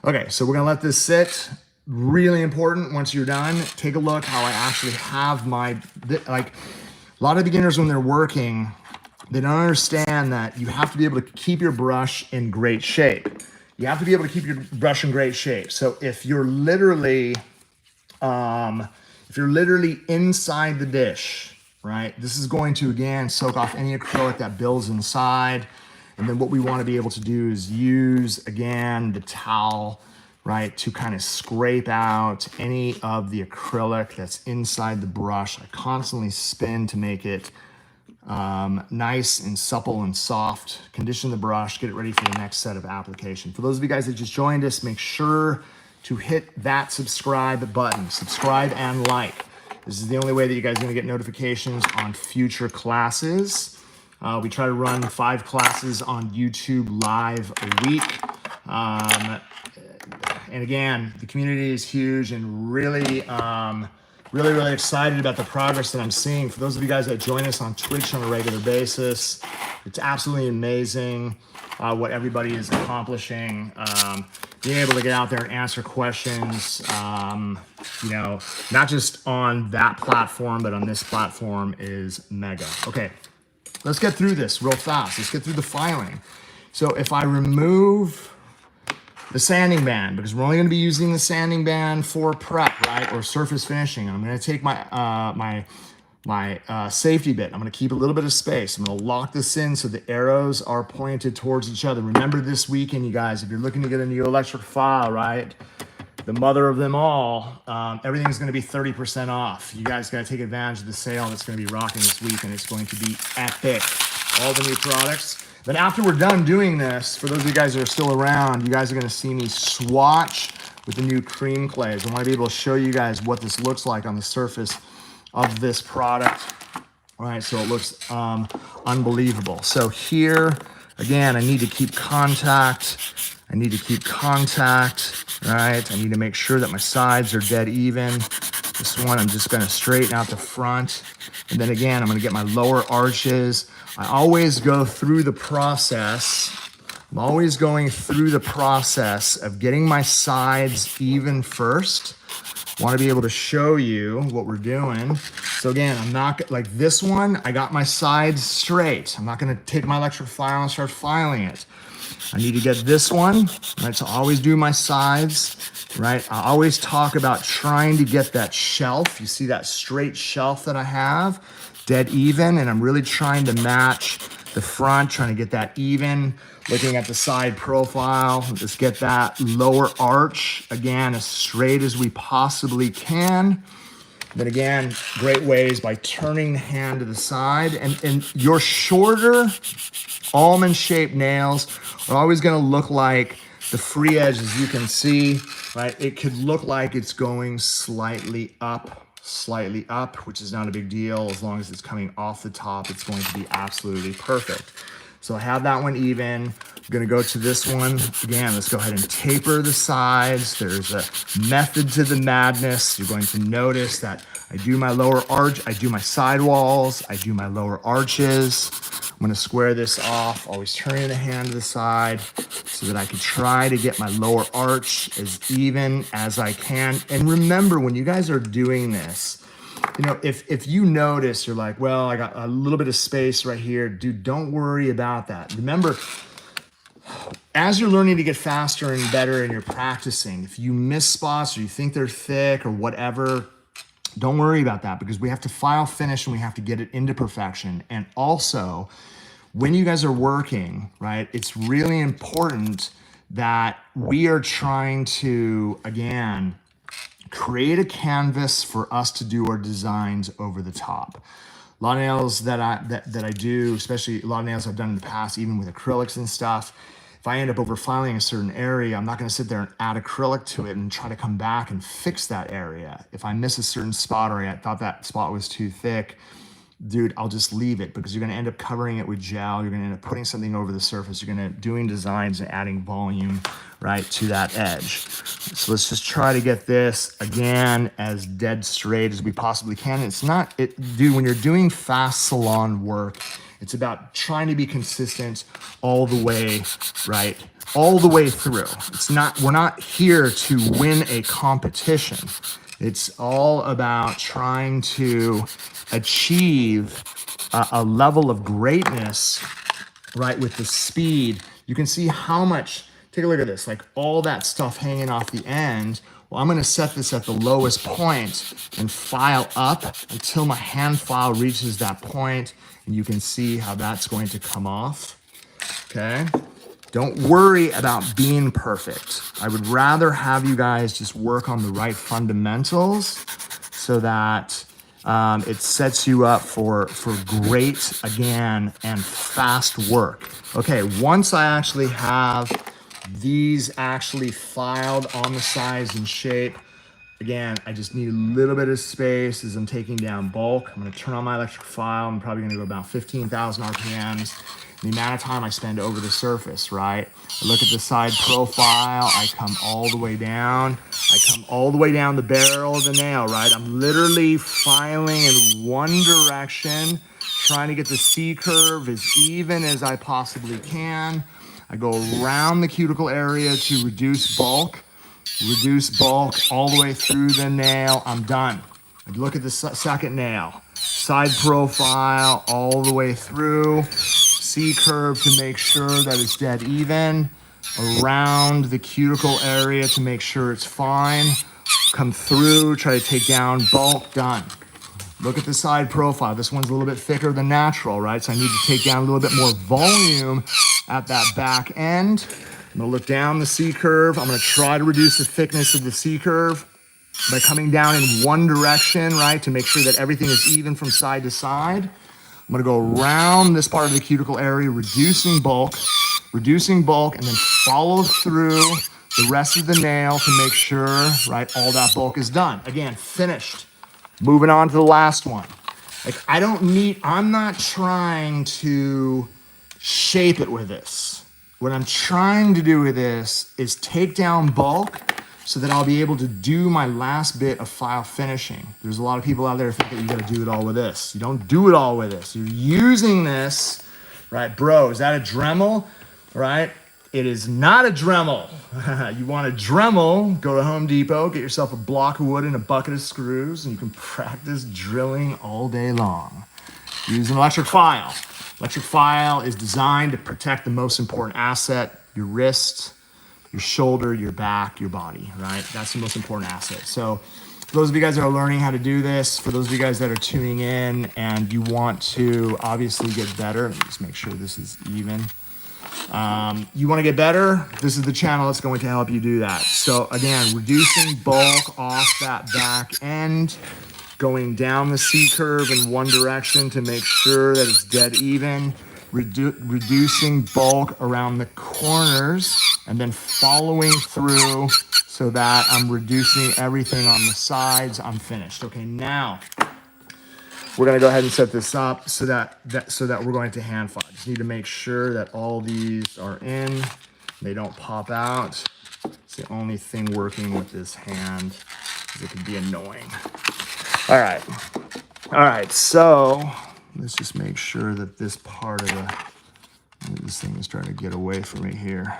Okay, so we're gonna let this sit. Really important, once you're done, take a look how I actually have my, like a lot of beginners when they're working, they don't understand that you have to be able to keep your brush in great shape. You have to be able to keep your brush in great shape. So if you're literally inside the dish, right, this is going to, again, soak off any acrylic that builds inside. And then what we want to be able to do is use, again, the towel, right, to kind of scrape out any of the acrylic that's inside the brush. I constantly spin to make it nice and supple and soft. Condition the brush, get it ready for the next set of application. For those of you guys that just joined us, make sure to hit that subscribe button. Subscribe and like. This is the only way that you guys are going to get notifications on future classes. We try to run 5 classes on YouTube live a week. And again, the community is huge and really excited about the progress that I'm seeing. For those of you guys that join us on Twitch on a regular basis, it's absolutely amazing what everybody is accomplishing. Being able to get out there and answer questions, you know, not just on that platform, but on this platform is mega. Okay. Let's get through this real fast. Let's get through the filing. So if I remove the sanding band, because we're only going to be using the sanding band for prep, right, or surface finishing, I'm going to take my safety bit. I'm going to keep a little bit of space. I'm going to lock this in so the arrows are pointed towards each other. Remember this weekend, you guys, if you're looking to get a new electric file, right, the mother of them all, everything's going to be 30% off. You guys got to take advantage of the sale that's going to be rocking this week, and it's going to be epic. All the new products. Then after we're done doing this, for those of you guys that are still around, you guys are going to see me swatch with the new cream clays. I want to be able to show you guys what this looks like on the surface of this product. All right, so it looks unbelievable. So here, again, I need to keep contact. I need to keep contact, right? I need to make sure that my sides are dead even. This one, I'm just gonna straighten out the front. And then again, I'm gonna get my lower arches. I always go through the process. I'm always going through the process of getting my sides even first. Want to be able to show you what we're doing. So again, I'm not, like this one, I got my sides straight. I'm not gonna take my electric file and start filing it. I need to get this one, right? So I always do my sides, right? I always talk about trying to get that shelf. You see that straight shelf that I have, dead even, and I'm really trying to match the front, trying to get that even, looking at the side profile, just get that lower arch, again, as straight as we possibly can. Then again, great ways by turning the hand to the side. And your shorter almond-shaped nails are always gonna look like the free edge, as you can see, right? It could look like it's going slightly up, which is not a big deal. As long as it's coming off the top, it's going to be absolutely perfect. So I have that one even. I'm gonna go to this one. Again, let's go ahead and taper the sides. There's a method to the madness. You're going to notice that I do my lower arch, I do my sidewalls, I do my lower arches. I'm gonna square this off, always turning the hand to the side so that I can try to get my lower arch as even as I can. And remember, when you guys are doing this, you know, if you notice, you're like, well, I got a little bit of space right here. Dude, don't worry about that. Remember, as you're learning to get faster and better and you're practicing, if you miss spots or you think they're thick or whatever, don't worry about that, because we have to file finish and we have to get it into perfection. And also, when you guys are working, right, it's really important that we are trying to, again, create a canvas for us to do our designs over the top. A lot of nails that I do, especially a lot of nails I've done in the past, even with acrylics and stuff, if I end up overfiling a certain area, I'm not gonna sit there and add acrylic to it and try to come back and fix that area. If I miss a certain spot or I thought that spot was too thick, dude, I'll just leave it, because you're gonna end up covering it with gel. You're gonna end up putting something over the surface. You're gonna doing designs and adding volume, right, to that edge. So let's just try to get this, again, as dead straight as we possibly can. It's not, dude, when you're doing fast salon work, it's about trying to be consistent all the way, right, all the way through. It's not, we're not here to win a competition. It's all about trying to achieve a level of greatness, right, with the speed. You can see how much, take a look at this, like all that stuff hanging off the end. Well, I'm gonna set this at the lowest point and file up until my hand file reaches that point, and you can see how that's going to come off, okay? Don't worry about being perfect. I would rather have you guys just work on the right fundamentals so that it sets you up for great, again, and fast work. Okay, once I actually have these actually filed on the size and shape, again, I just need a little bit of space as I'm taking down bulk. I'm gonna turn on my electric file. I'm probably gonna go about 15,000 RPMs. The amount of time I spend over the surface, right? I look at the side profile, I come all the way down. I come all the way down the barrel of the nail, right? I'm literally filing in one direction, trying to get the C curve as even as I possibly can. I go around the cuticle area to reduce bulk all the way through the nail. I'm done. I look at the second nail, side profile all the way through, C curve to make sure that it's dead even, around the cuticle area to make sure it's fine, come through, try to take down bulk, done. Look at the side profile. This one's a little bit thicker than natural, right? So I need to take down a little bit more volume at that back end. I'm gonna look down the C curve. I'm gonna try to reduce the thickness of the C curve by coming down in one direction, right? To make sure that everything is even from side to side. I'm gonna go around this part of the cuticle area, reducing bulk, and then follow through the rest of the nail to make sure, right, all that bulk is done. Again, finished. Moving on to the last one. Like, I'm not trying to shape it with this. What I'm trying to do with this is take down bulk so that I'll be able to do my last bit of file finishing. There's a lot of people out there who think that you gotta do it all with this. You don't do it all with this. You're using this, right? Bro, is that a Dremel, right? It is not a Dremel. You want a Dremel, go to Home Depot, get yourself a block of wood and a bucket of screws, and you can practice drilling all day long. Use an electric file. Electric file is designed to protect the most important asset, your wrist, your shoulder, your back, your body, right? That's the most important asset. So for those of you guys that are learning how to do this, for those of you guys that are tuning in and you want to obviously get better, let me just make sure this is even. You want to get better, this is the channel that's going to help you do that. So again, reducing bulk off that back end, going down the C curve in one direction to make sure that it's dead even, reducing bulk around the corners, and then following through so that I'm reducing everything on the sides. I'm finished. Okay, now we're gonna go ahead and set this up so that we're going to hand file. Just need to make sure that all these are in, they don't pop out. It's the only thing working with this hand, because it can be annoying. All right, so let's just make sure that this part of this thing is trying to get away from me here.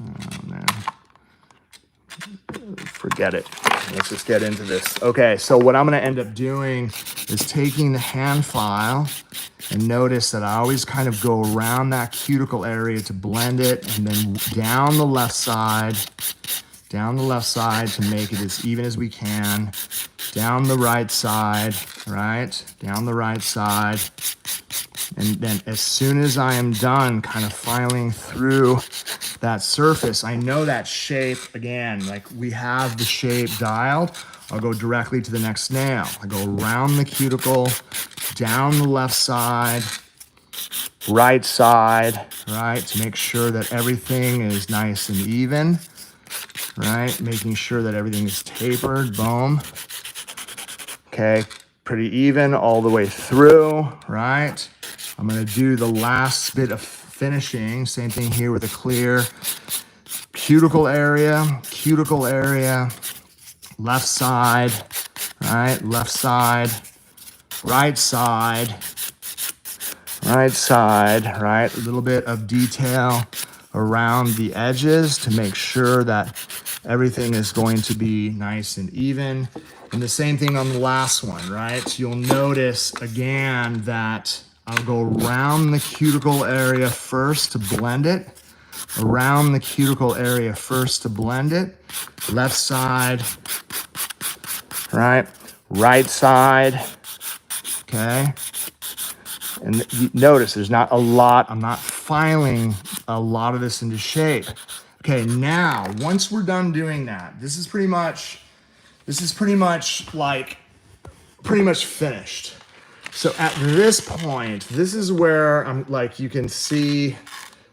Oh man, forget it. Let's just get into this. Okay, so what I'm gonna end up doing is taking the hand file, and notice that I always kind of go around that cuticle area to blend it, and then down the left side to make it as even as we can, down the right side, right? Down the right side. And then as soon as I am done kind of filing through that surface, I know that shape, again, like we have the shape dialed, I'll go directly to the next nail. I go around the cuticle, down the left side, right, to make sure that everything is nice and even, right? Making sure that everything is tapered, boom. Okay, pretty even all the way through, right? I'm gonna do the last bit of finishing, same thing here with a clear cuticle area, left side, right, left side, right side, right, a little bit of detail around the edges to make sure that everything is going to be nice and even. And the same thing on the last one, right? You'll notice again that I'll go around the cuticle area first to blend it. Around the cuticle area first to blend it. Left side, right? Right side, okay? And you notice there's not a lot, I'm not filing a lot of this into shape. Okay, now, once we're done doing that, this is pretty much finished. So at this point, this is where I'm like, you can see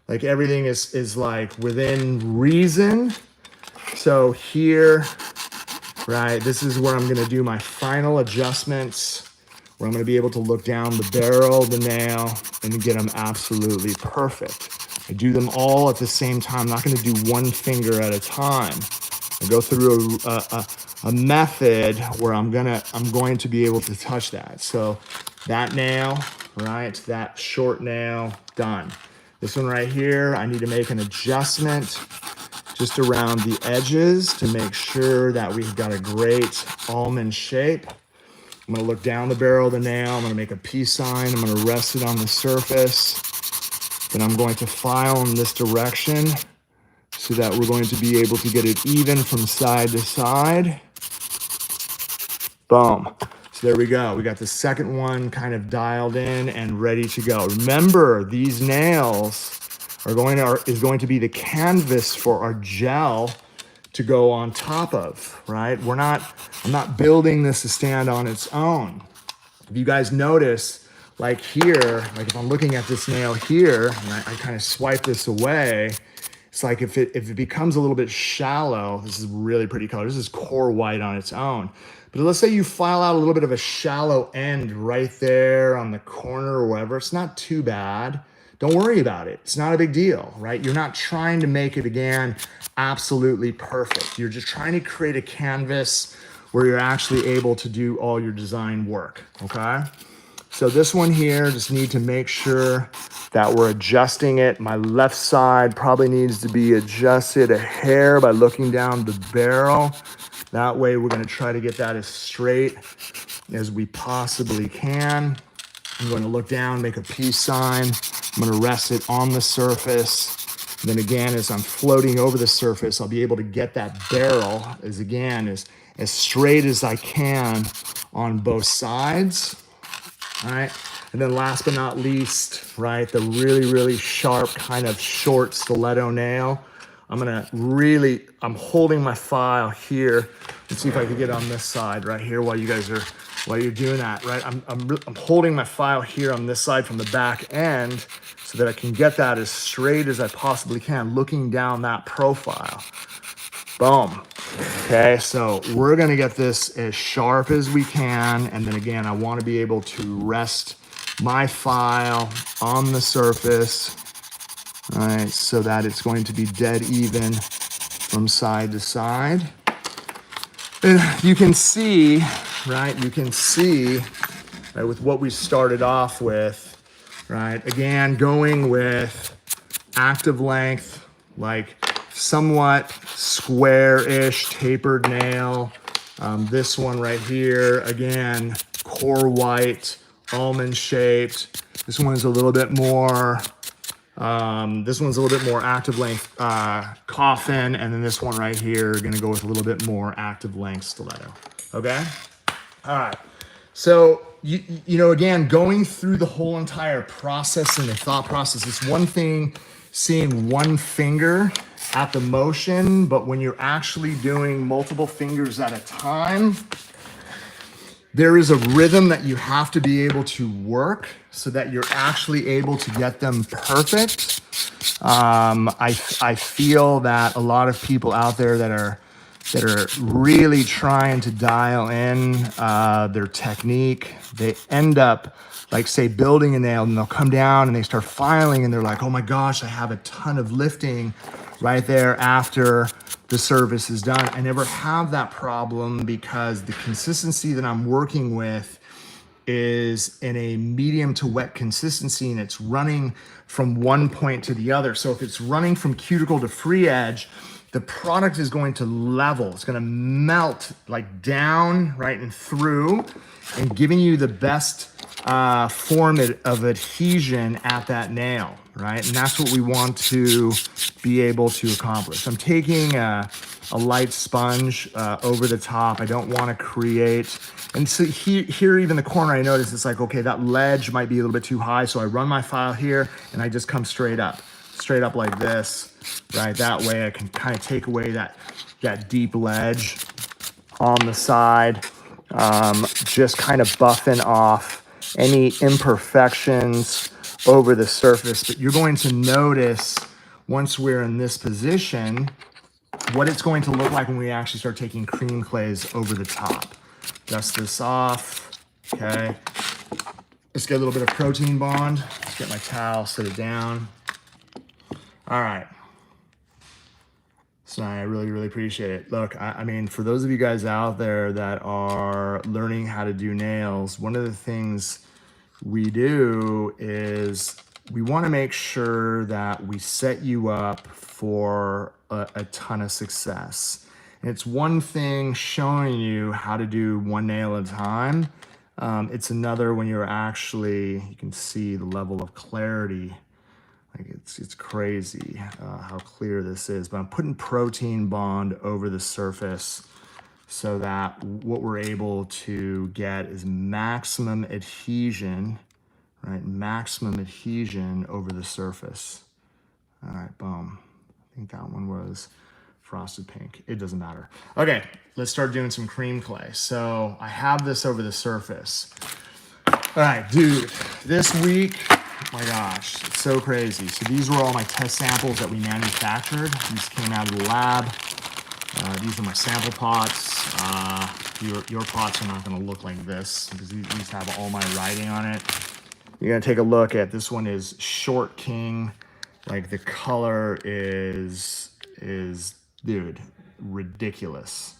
like everything is like within reason. So here, right, this is where I'm gonna do my final adjustments, where I'm gonna be able to look down the barrel, the nail, and get them absolutely perfect. I do them all at the same time. I'm not gonna do one finger at a time. I go through a method where I'm going to be able to touch that. So that nail, right, that short nail, done. This one right here, I need to make an adjustment just around the edges to make sure that we've got a great almond shape. I'm gonna look down the barrel of the nail, I'm gonna make a peace sign, I'm gonna rest it on the surface, then I'm going to file in this direction so that we're going to be able to get it even from side to side. Boom. So there we go. We got the second one kind of dialed in and ready to go. Remember, these nails is going to be the canvas for our gel to go on top of, right? I'm not building this to stand on its own. If you guys notice, like here, like if I'm looking at this nail here, and I kind of swipe this away, it's like if it becomes a little bit shallow, this is really pretty color. This is core white on its own. But let's say you file out a little bit of a shallow end right there on the corner or wherever. It's not too bad. Don't worry about it. It's not a big deal, right? You're not trying to make it, again, absolutely perfect. You're just trying to create a canvas where you're actually able to do all your design work, okay? So this one here, just need to make sure that we're adjusting it. My left side probably needs to be adjusted a hair by looking down the barrel. That way we're gonna try to get that as straight as we possibly can. I'm going to look down, make a peace sign. I'm going to rest it on the surface. And then again, as I'm floating over the surface, I'll be able to get that barrel as straight as I can on both sides. All right. And then last but not least, right, the really, really sharp kind of short stiletto nail. I'm holding my file here. Let's see if I can get on this side right here while you're doing that, right? I'm holding my file here on this side from the back end so that I can get that as straight as I possibly can, looking down that profile. Boom. Okay, so we're gonna get this as sharp as we can. And then again, I wanna be able to rest my file on the surface, right, so that it's going to be dead even from side to side. And you can see, right, with what we started off with, right, again, going with active length, like somewhat square-ish tapered nail. This one right here, again, core white, almond shaped. This one's a little bit more active length coffin, and then this one right here, gonna go with a little bit more active length stiletto. Okay? All right. So you know, again, going through the whole entire process and the thought process, it's one thing seeing one finger at the motion, but when you're actually doing multiple fingers at a time, there is a rhythm that you have to be able to work so that you're actually able to get them perfect. I feel that a lot of people out there that are really trying to dial in their technique, they end up, like, say, building a nail, and they'll come down and they start filing and they're like, oh my gosh, I have a ton of lifting right there after the surface is done. I never have that problem because the consistency that I'm working with is in a medium to wet consistency, and it's running from one point to the other. So if it's running from cuticle to free edge, the product is going to level. It's going to melt like down, right, and through, and giving you the best form of adhesion at that nail, right? And that's what we want to be able to accomplish. I'm taking a light sponge over the top. I don't want to create, and so here even the corner, I notice it's like, okay, that ledge might be a little bit too high. So I run my file here and I just come straight up like this, right? That way I can kind of take away that deep ledge on the side, just kind of buffing off any imperfections over the surface. But you're going to notice once we're in this position, what it's going to look like when we actually start taking cream clays over the top. Dust this off, okay? Let's get a little bit of protein bond. Let's get my towel, set it down. All right. So I really appreciate it. Look, I mean, for those of you guys out there that are learning how to do nails, one of the things we do is we want to make sure that we set you up for a ton of success. And it's one thing showing you how to do one nail at a time. It's another when you're actually, you can see the level of clarity. Like it's crazy how clear this is, but I'm putting protein bond over the surface so that what we're able to get is maximum adhesion, right? Maximum adhesion over the surface. All right, boom. I think that one was frosted pink. It doesn't matter. Okay, let's start doing some cream clay. So I have this over the surface. All right, dude, this week, oh my gosh, it's so crazy. So these were all my test samples that we manufactured. These came out of the lab. These are my sample pots. Your pots are not gonna look like this because these have all my writing on it. You're gonna take a look at, this one is Short King. Like the color is dude, ridiculous.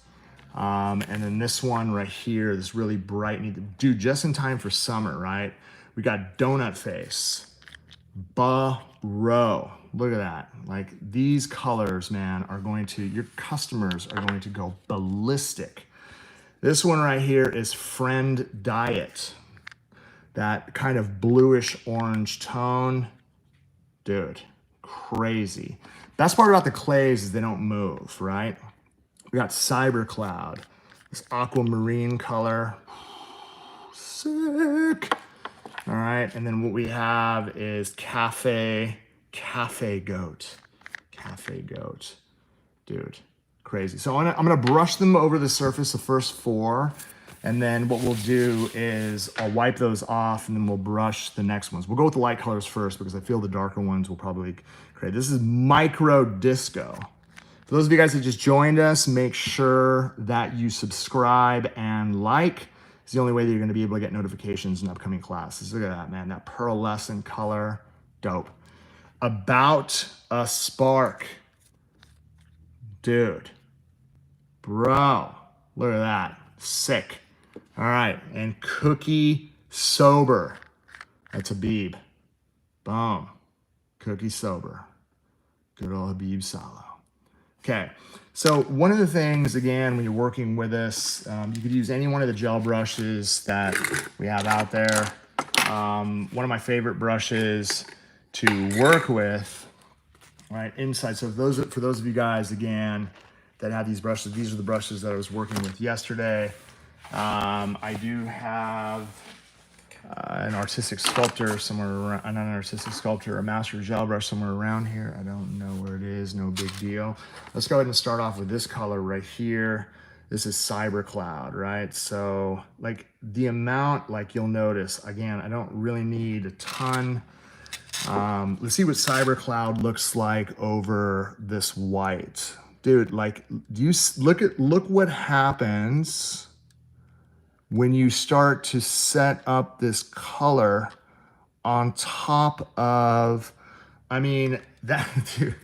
And then this one right here, this really bright, dude, just in time for summer, right? We got Donut Face, Bro. Look at that. Like these colors, man, are going to, your customers are going to go ballistic. This one right here is Friend Diet. That kind of bluish orange tone. Dude, crazy. Best part about the clays is they don't move, right? We got Cyber Cloud, this aquamarine color. Sick. All right, and then what we have is Cafe Goat. Cafe Goat. Dude, crazy. So I'm gonna brush them over the surface, the first four, and then what we'll do is I'll wipe those off and then we'll brush the next ones. We'll go with the light colors first because I feel the darker ones will probably create. This is Micro Disco. For those of you guys that just joined us, make sure that you subscribe and like. It's the only way that you're gonna be able to get notifications in upcoming classes. Look at that, man, that pearlescent color, dope. About a Spark. Dude, bro, look at that, sick. All right, and Cookie Sober. That's Habib. Boom. Cookie Sober. Good old Habib Salo. Okay, so one of the things, again, when you're working with this, you could use any one of the gel brushes that we have out there. One of my favorite brushes to work with, right, inside. So for those of you guys, again, that have these brushes, these are the brushes that I was working with yesterday. I do have an artistic sculptor somewhere around, not an artistic sculptor, a master gel brush somewhere around here. I don't know where it is, no big deal. Let's go ahead and start off with this color right here. This is Cyber Cloud, right? So like the amount, like you'll notice, again, I don't really need a ton. Let's see what Cyber Cloud looks like over this white. Dude, like, do you look what happens when you start to set up this color on top of, I mean, that, dude,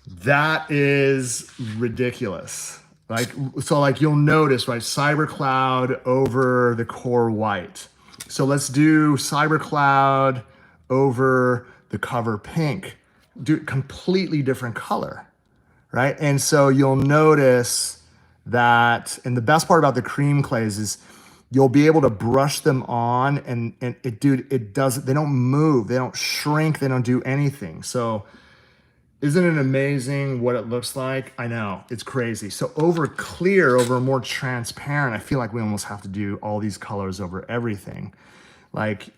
That is ridiculous. Like, so like you'll notice, right? Cyber cloud over the core white. So let's do cyber cloud over the cover pink. Do completely different color, right? And so you'll notice that, and the best part about the cream clays is you'll be able to brush them on and it, dude, it doesn't, they don't move, they don't shrink, they don't do anything. So isn't it amazing what it looks like? I know, it's crazy. So over clear, over more transparent, I feel like we almost have to do all these colors over everything. Like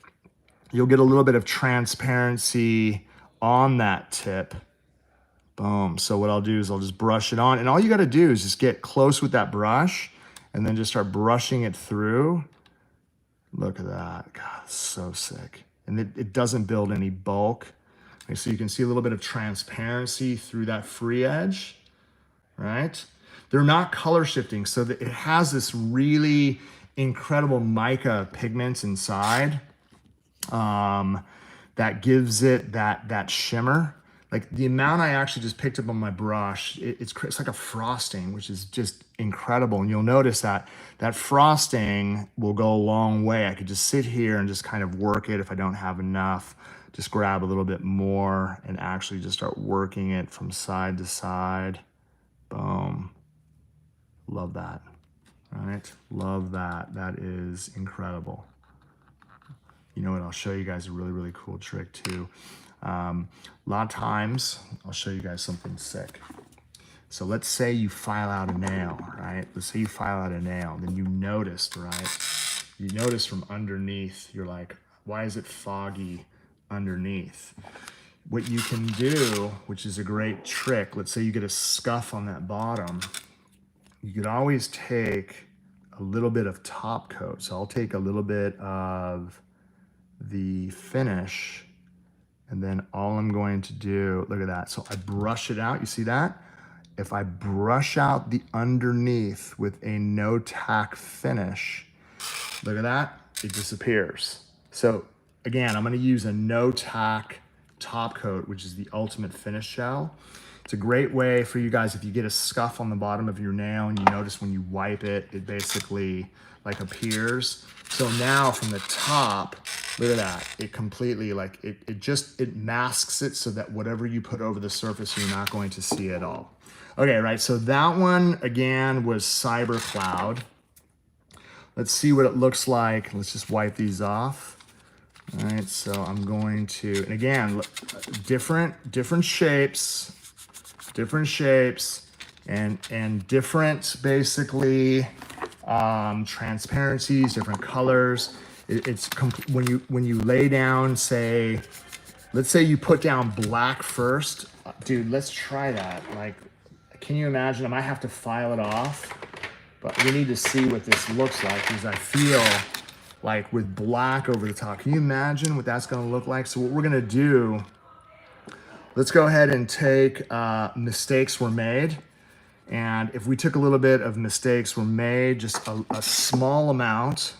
you'll get a little bit of transparency on that tip. Boom. So what I'll do is I'll just brush it on, and all you got to do is just get close with that brush and then just start brushing it through. Look at that. God, it's so sick. And it doesn't build any bulk. Okay, so you can see a little bit of transparency through that free edge, right? They're not color shifting, so that it has this really incredible mica pigment inside that gives it that shimmer. Like the amount I actually just picked up on my brush, it's like a frosting, which is just incredible. And you'll notice that that frosting will go a long way. I could just sit here and just kind of work it if I don't have enough. Just grab a little bit more and actually just start working it from side to side. Boom. Love that. All right. Love that. That is incredible. You know what? I'll show you guys a really, really cool trick too. A lot of times I'll show you guys something sick. So let's say you file out a nail, right? Let's say you file out a nail, then you noticed, right? You notice from underneath, you're like, why is it foggy underneath? What you can do, which is a great trick, let's say you get a scuff on that bottom, you could always take a little bit of top coat. So I'll take a little bit of the finish, and then all I'm going to do, look at that. So I brush it out, you see that? If I brush out the underneath with a no tack finish, look at that, it disappears. So again, I'm gonna use a no tack top coat, which is the ultimate finish gel. It's a great way for you guys if you get a scuff on the bottom of your nail and you notice when you wipe it, it basically like appears. So now from the top, look at that. It completely like, it masks it so that whatever you put over the surface, you're not going to see at all. Okay, right, so that one again was Cyber Cloud. Let's see what it looks like. Let's just wipe these off. All right, so I'm going to, and again, look, different shapes, and different basically transparencies, different colors. When you lay down, say, let's say you put down black first. Dude, let's try that. Like, can you imagine? I might have to file it off, but we need to see what this looks like because I feel like with black over the top. Can you imagine what that's gonna look like? So what we're gonna do, let's go ahead and take mistakes were made. And if we took a little bit of mistakes were made, just a small amount,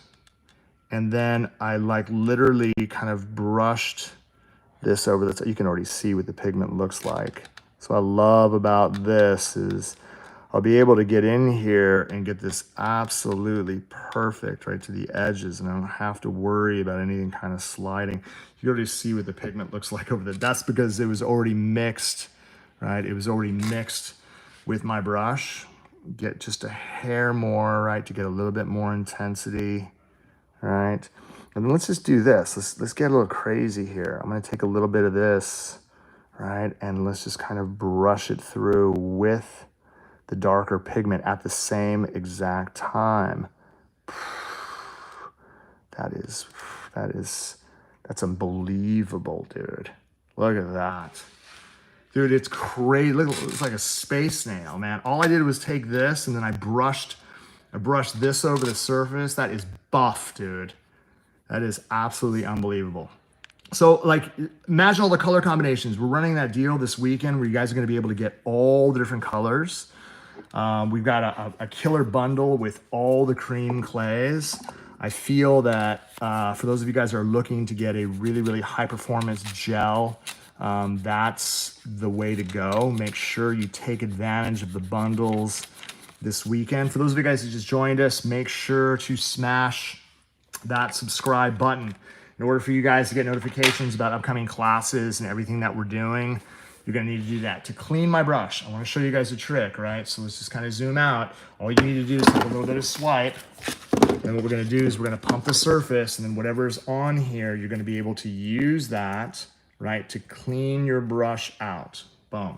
and then I like literally kind of brushed this over the top. You can already see what the pigment looks like. So what I love about this is I'll be able to get in here and get this absolutely perfect right to the edges, and I don't have to worry about anything kind of sliding. You already see what the pigment looks like over there. That's because it was already mixed, right? It was already mixed with my brush. Get just a hair more, right, to get a little bit more intensity, right? And then let's just do this. Let's get a little crazy here. I'm gonna take a little bit of this, right, and let's just kind of brush it through with the darker pigment at the same exact time. That's unbelievable, dude. Look at that. Dude, it's crazy. Look, it's like a space nail, man. All I did was take this and then I brushed this over the surface. That is buff, dude. That is absolutely unbelievable. So like, imagine all the color combinations. We're running that deal this weekend where you guys are gonna be able to get all the different colors. We've got a killer bundle with all the cream clays. I feel that for those of you guys that are looking to get a really, really high performance gel, That's the way to go. Make sure you take advantage of the bundles this weekend. For those of you guys who just joined us, make sure to smash that subscribe button. In order for you guys to get notifications about upcoming classes and everything that we're doing, you're gonna need to do that. To clean my brush, I wanna show you guys a trick, right? So let's just kind of zoom out. All you need to do is take a little bit of swipe. And what we're gonna do is we're gonna pump the surface, and then whatever's on here, you're gonna be able to use that, right, to clean your brush out. Boom.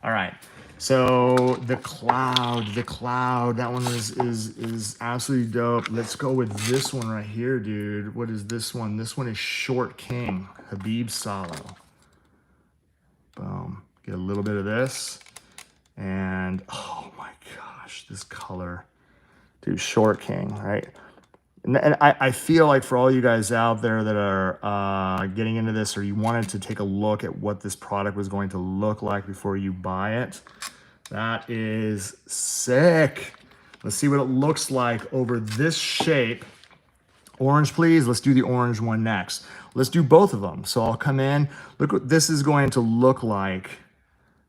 All right. So the cloud, that one is absolutely dope. Let's go with this one right here, dude. What is this one? This one is Short King, Habib Salo. Boom. Get a little bit of this. And oh my gosh, this color. Dude, Short King, right? And I feel like for all you guys out there that are getting into this, or you wanted to take a look at what this product was going to look like before you buy it, that is sick. Let's see what it looks like over this shape. Orange, please. Let's do the orange one next. Let's do both of them. So I'll come in. Look what this is going to look like.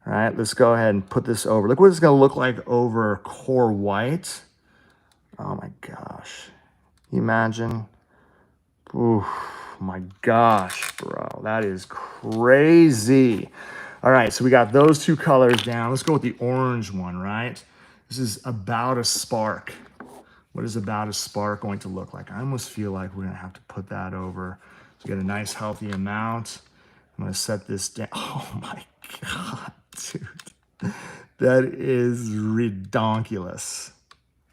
All right, let's go ahead and put this over. Look what it's going to look like over core white. Oh my gosh. Can you imagine? Oh my gosh, bro. That is crazy. All right, so we got those two colors down. Let's go with the orange one, right? This is About a Spark. What is About a Spark going to look like? I almost feel like we're gonna have to put that over to get a nice healthy amount. I'm gonna set this down. Oh my God, dude. That is redonkulous.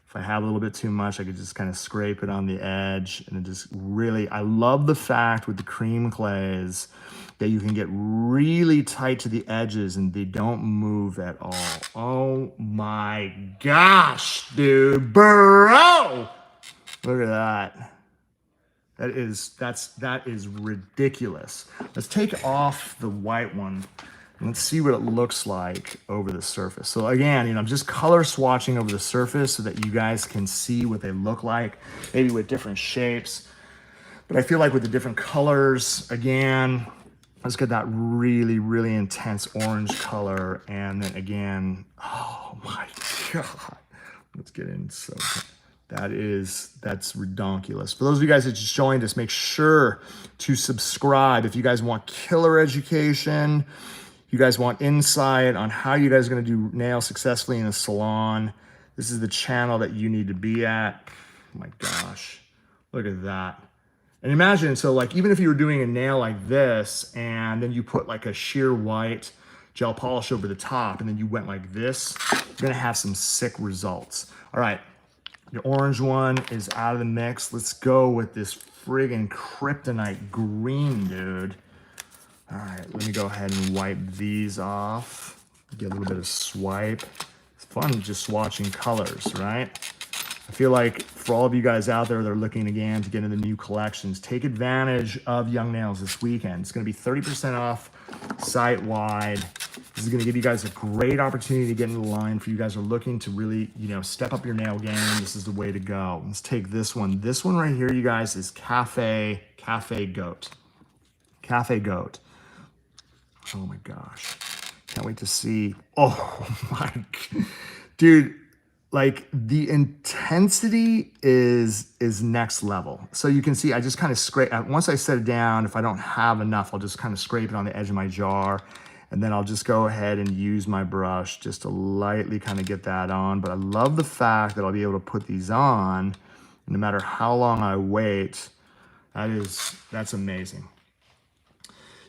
If I have a little bit too much, I could just kind of scrape it on the edge, and it just really, I love the fact with the cream clays that you can get really tight to the edges and they don't move at all. Oh my gosh, dude, bro! Look at that. That is ridiculous. Let's take off the white one. Let's see what it looks like over the surface. So again, I'm just color swatching over the surface so that you guys can see what they look like, maybe with different shapes. But I feel like with the different colors, again, let's get that really, really intense orange color. And then again, oh my God, let's get in. So that's redonkulous. For those of you guys that just joined us, make sure to subscribe. If you guys want killer education, you guys want insight on how you guys are going to do nails successfully in a salon, this is the channel that you need to be at. Oh my gosh, look at that. And imagine, so like even if you were doing a nail like this and then you put like a sheer white gel polish over the top and then you went like this, you're going to have some sick results. All right, the orange one is out of the mix. Let's go with this friggin' kryptonite green, dude. All right, let me go ahead and wipe these off. Get a little bit of swipe. It's fun just swatching colors, right? I feel like for all of you guys out there that are looking again to get into the new collections, take advantage of Young Nails this weekend. It's gonna be 30% off site-wide. This is gonna give you guys a great opportunity to get into the line. For you guys are looking to really, step up your nail game, this is the way to go. Let's take this one. This one right here, you guys, is Cafe Goat. Cafe Goat. Oh my gosh. Can't wait to see. Oh my, dude, like the intensity is next level. So you can see, I just kind of scrape, once I set it down, if I don't have enough, I'll just kind of scrape it on the edge of my jar. And then I'll just go ahead and use my brush just to lightly kind of get that on. But I love the fact that I'll be able to put these on no matter how long I wait. That's amazing.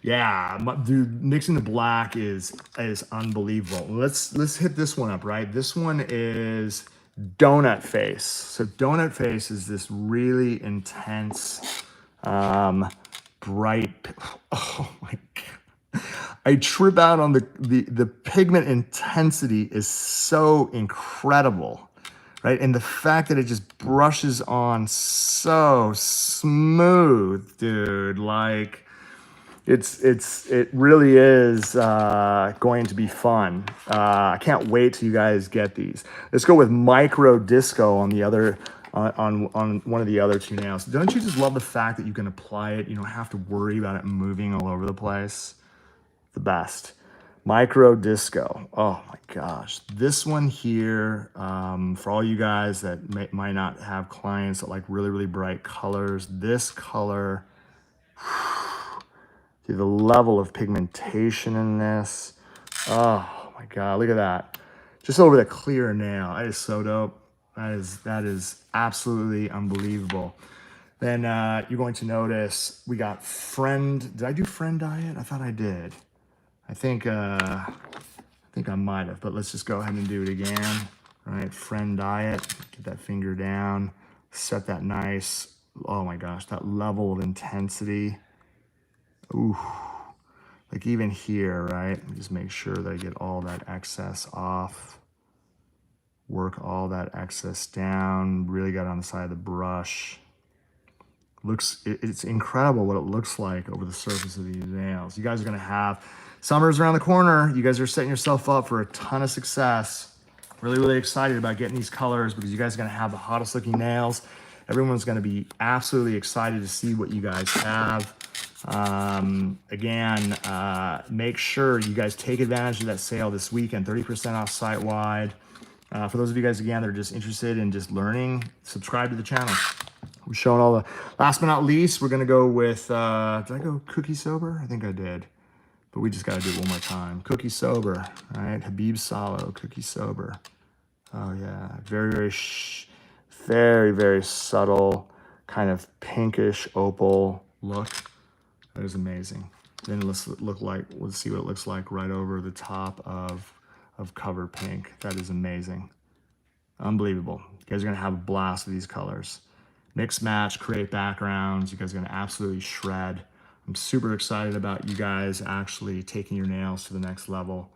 Yeah, dude, mixing the black is unbelievable. Let's hit this one up, right? This one is Donut Face. So Donut Face is this really intense, bright. Oh my God. I trip out on the pigment intensity is so incredible, right? And the fact that it just brushes on so smooth, dude, like, it really is going to be fun. I can't wait till you guys get these. Let's go with Micro Disco on the other on one of the other two nails. Don't you just love the fact that you can apply it? You don't have to worry about it moving all over the place. the best. Micro Disco. Oh my gosh. This one here, for all you guys that might not have clients that like really, really bright colors, this color, see the level of pigmentation in this. Oh my God, look at that. Just over the clear nail. That is so dope. That is absolutely unbelievable. Then you're going to notice we got Friend. Did I do Friend Diet? I thought I did. I think I might have, but let's just go ahead and do it again. All right, Friend Diet. Get that finger down. Set that nice. Oh my gosh, that level of intensity. Ooh. Like even here, right? Just make sure that I get all that excess off. Work all that excess down. Really got on the side of the brush. It's incredible what it looks like over the surface of these nails. You guys are gonna have, summer's around the corner. You guys are setting yourself up for a ton of success. Really, really excited about getting these colors because you guys are gonna have the hottest looking nails. Everyone's gonna be absolutely excited to see what you guys have. Again, make sure you guys take advantage of that sale this weekend, 30% off site-wide. For those of you guys, again, that are just interested in just learning, subscribe to the channel. We're showing all the, last but not least, we're gonna go with, did I go Cookie Sober? I think I did, but we just gotta do it one more time. Cookie Sober, all right? Habib Salo, Cookie Sober. Oh yeah, very, very subtle, kind of pinkish opal look. That is amazing. Then let's see what it looks like right over the top of Cover Pink. That is amazing. Unbelievable. You guys are gonna have a blast with these colors. Mix, match, create backgrounds. You guys are gonna absolutely shred. I'm super excited about you guys actually taking your nails to the next level.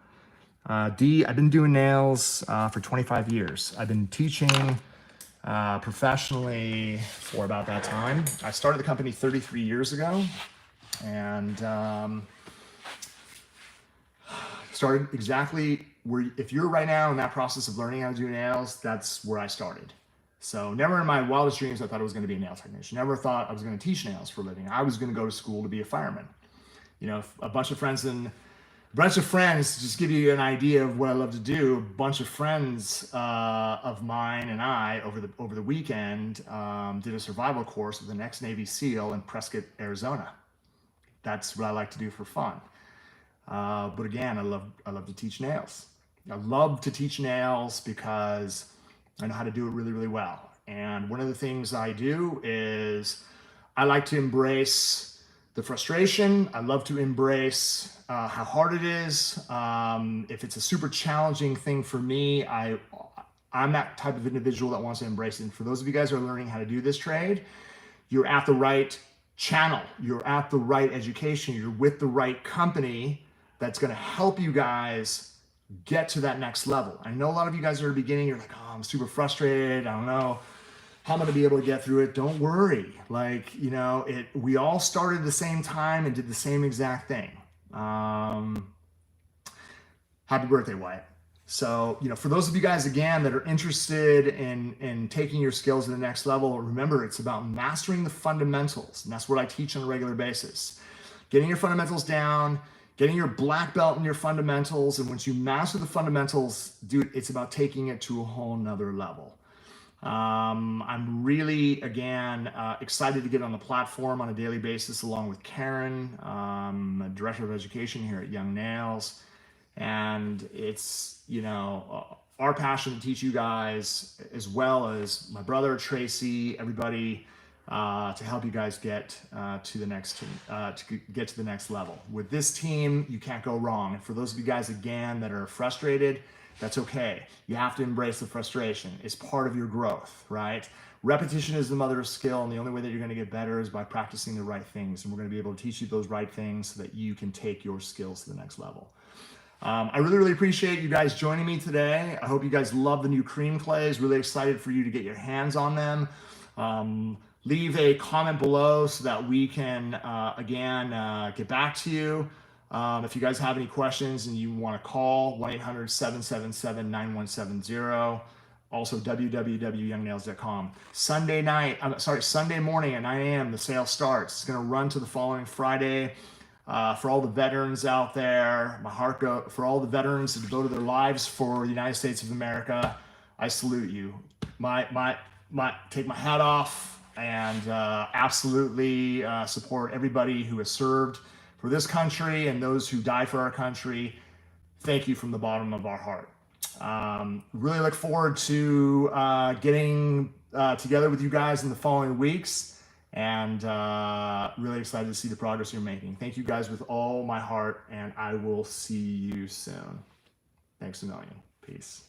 D, I've been doing nails for 25 years. I've been teaching professionally for about that time. I started the company 33 years ago and started exactly where, if you're right now in that process of learning how to do nails, that's where I started. So never in my wildest dreams I thought I was going to be a nail technician. Never thought I was going to teach nails for a living. I was going to go to school to be a fireman. You know, a bunch of friends, just give you an idea of what I love to do. A bunch of friends of mine and I over the weekend did a survival course with an ex-Navy SEAL in Prescott, Arizona. That's what I like to do for fun. But again, I love to teach nails. I love to teach nails because I know how to do it really, really well. And one of the things I do is I like to embrace the frustration. I love to embrace how hard it is. If it's a super challenging thing for me, I'm that type of individual that wants to embrace it. And for those of you guys who are learning how to do this trade, you're at the right channel. You're at the right education. You're with the right company that's going to help you guys get to that next level. I know a lot of you guys are at the beginning, you're like, oh, I'm super frustrated. I don't know how I'm going to be able to get through it. Don't worry. Like, you know, we all started at the same time and did the same exact thing. Happy birthday, Wyatt. So, you know, for those of you guys, again, that are interested in taking your skills to the next level, remember, it's about mastering the fundamentals. And that's what I teach on a regular basis. Getting your fundamentals down, getting your black belt in your fundamentals. And once you master the fundamentals, dude, it's about taking it to a whole nother level. I'm really, again, excited to get on the platform on a daily basis along with Karen, Director of Education here at Young Nails. And it's, you know, our passion to teach you guys, as well as my brother, Tracy, everybody, to help you guys get to the next level. With this team, you can't go wrong. And for those of you guys, again, that are frustrated, that's okay. You have to embrace the frustration. It's part of your growth, right? Repetition is the mother of skill, and the only way that you're going to get better is by practicing the right things. And we're going to be able to teach you those right things so that you can take your skills to the next level. I really, really appreciate you guys joining me today. I hope you guys love the new cream clays. Really excited for you to get your hands on them. Leave a comment below so that we can, again, get back to you. If you guys have any questions and you want to call, 1-800-777-9170. Also, www.youngnails.com. Sunday morning at 9 a.m., the sale starts. It's going to run to the following Friday. For all the veterans out there, my heart goes for all the veterans that devoted their lives for the United States of America. I salute you. Take my hat off and absolutely support everybody who has served for this country and those who died for our country. Thank you from the bottom of our heart. Really look forward to getting together with you guys in the following weeks, and really excited to see the progress you're making. Thank you guys with all my heart, and I will see you soon. Thanks a million. Peace.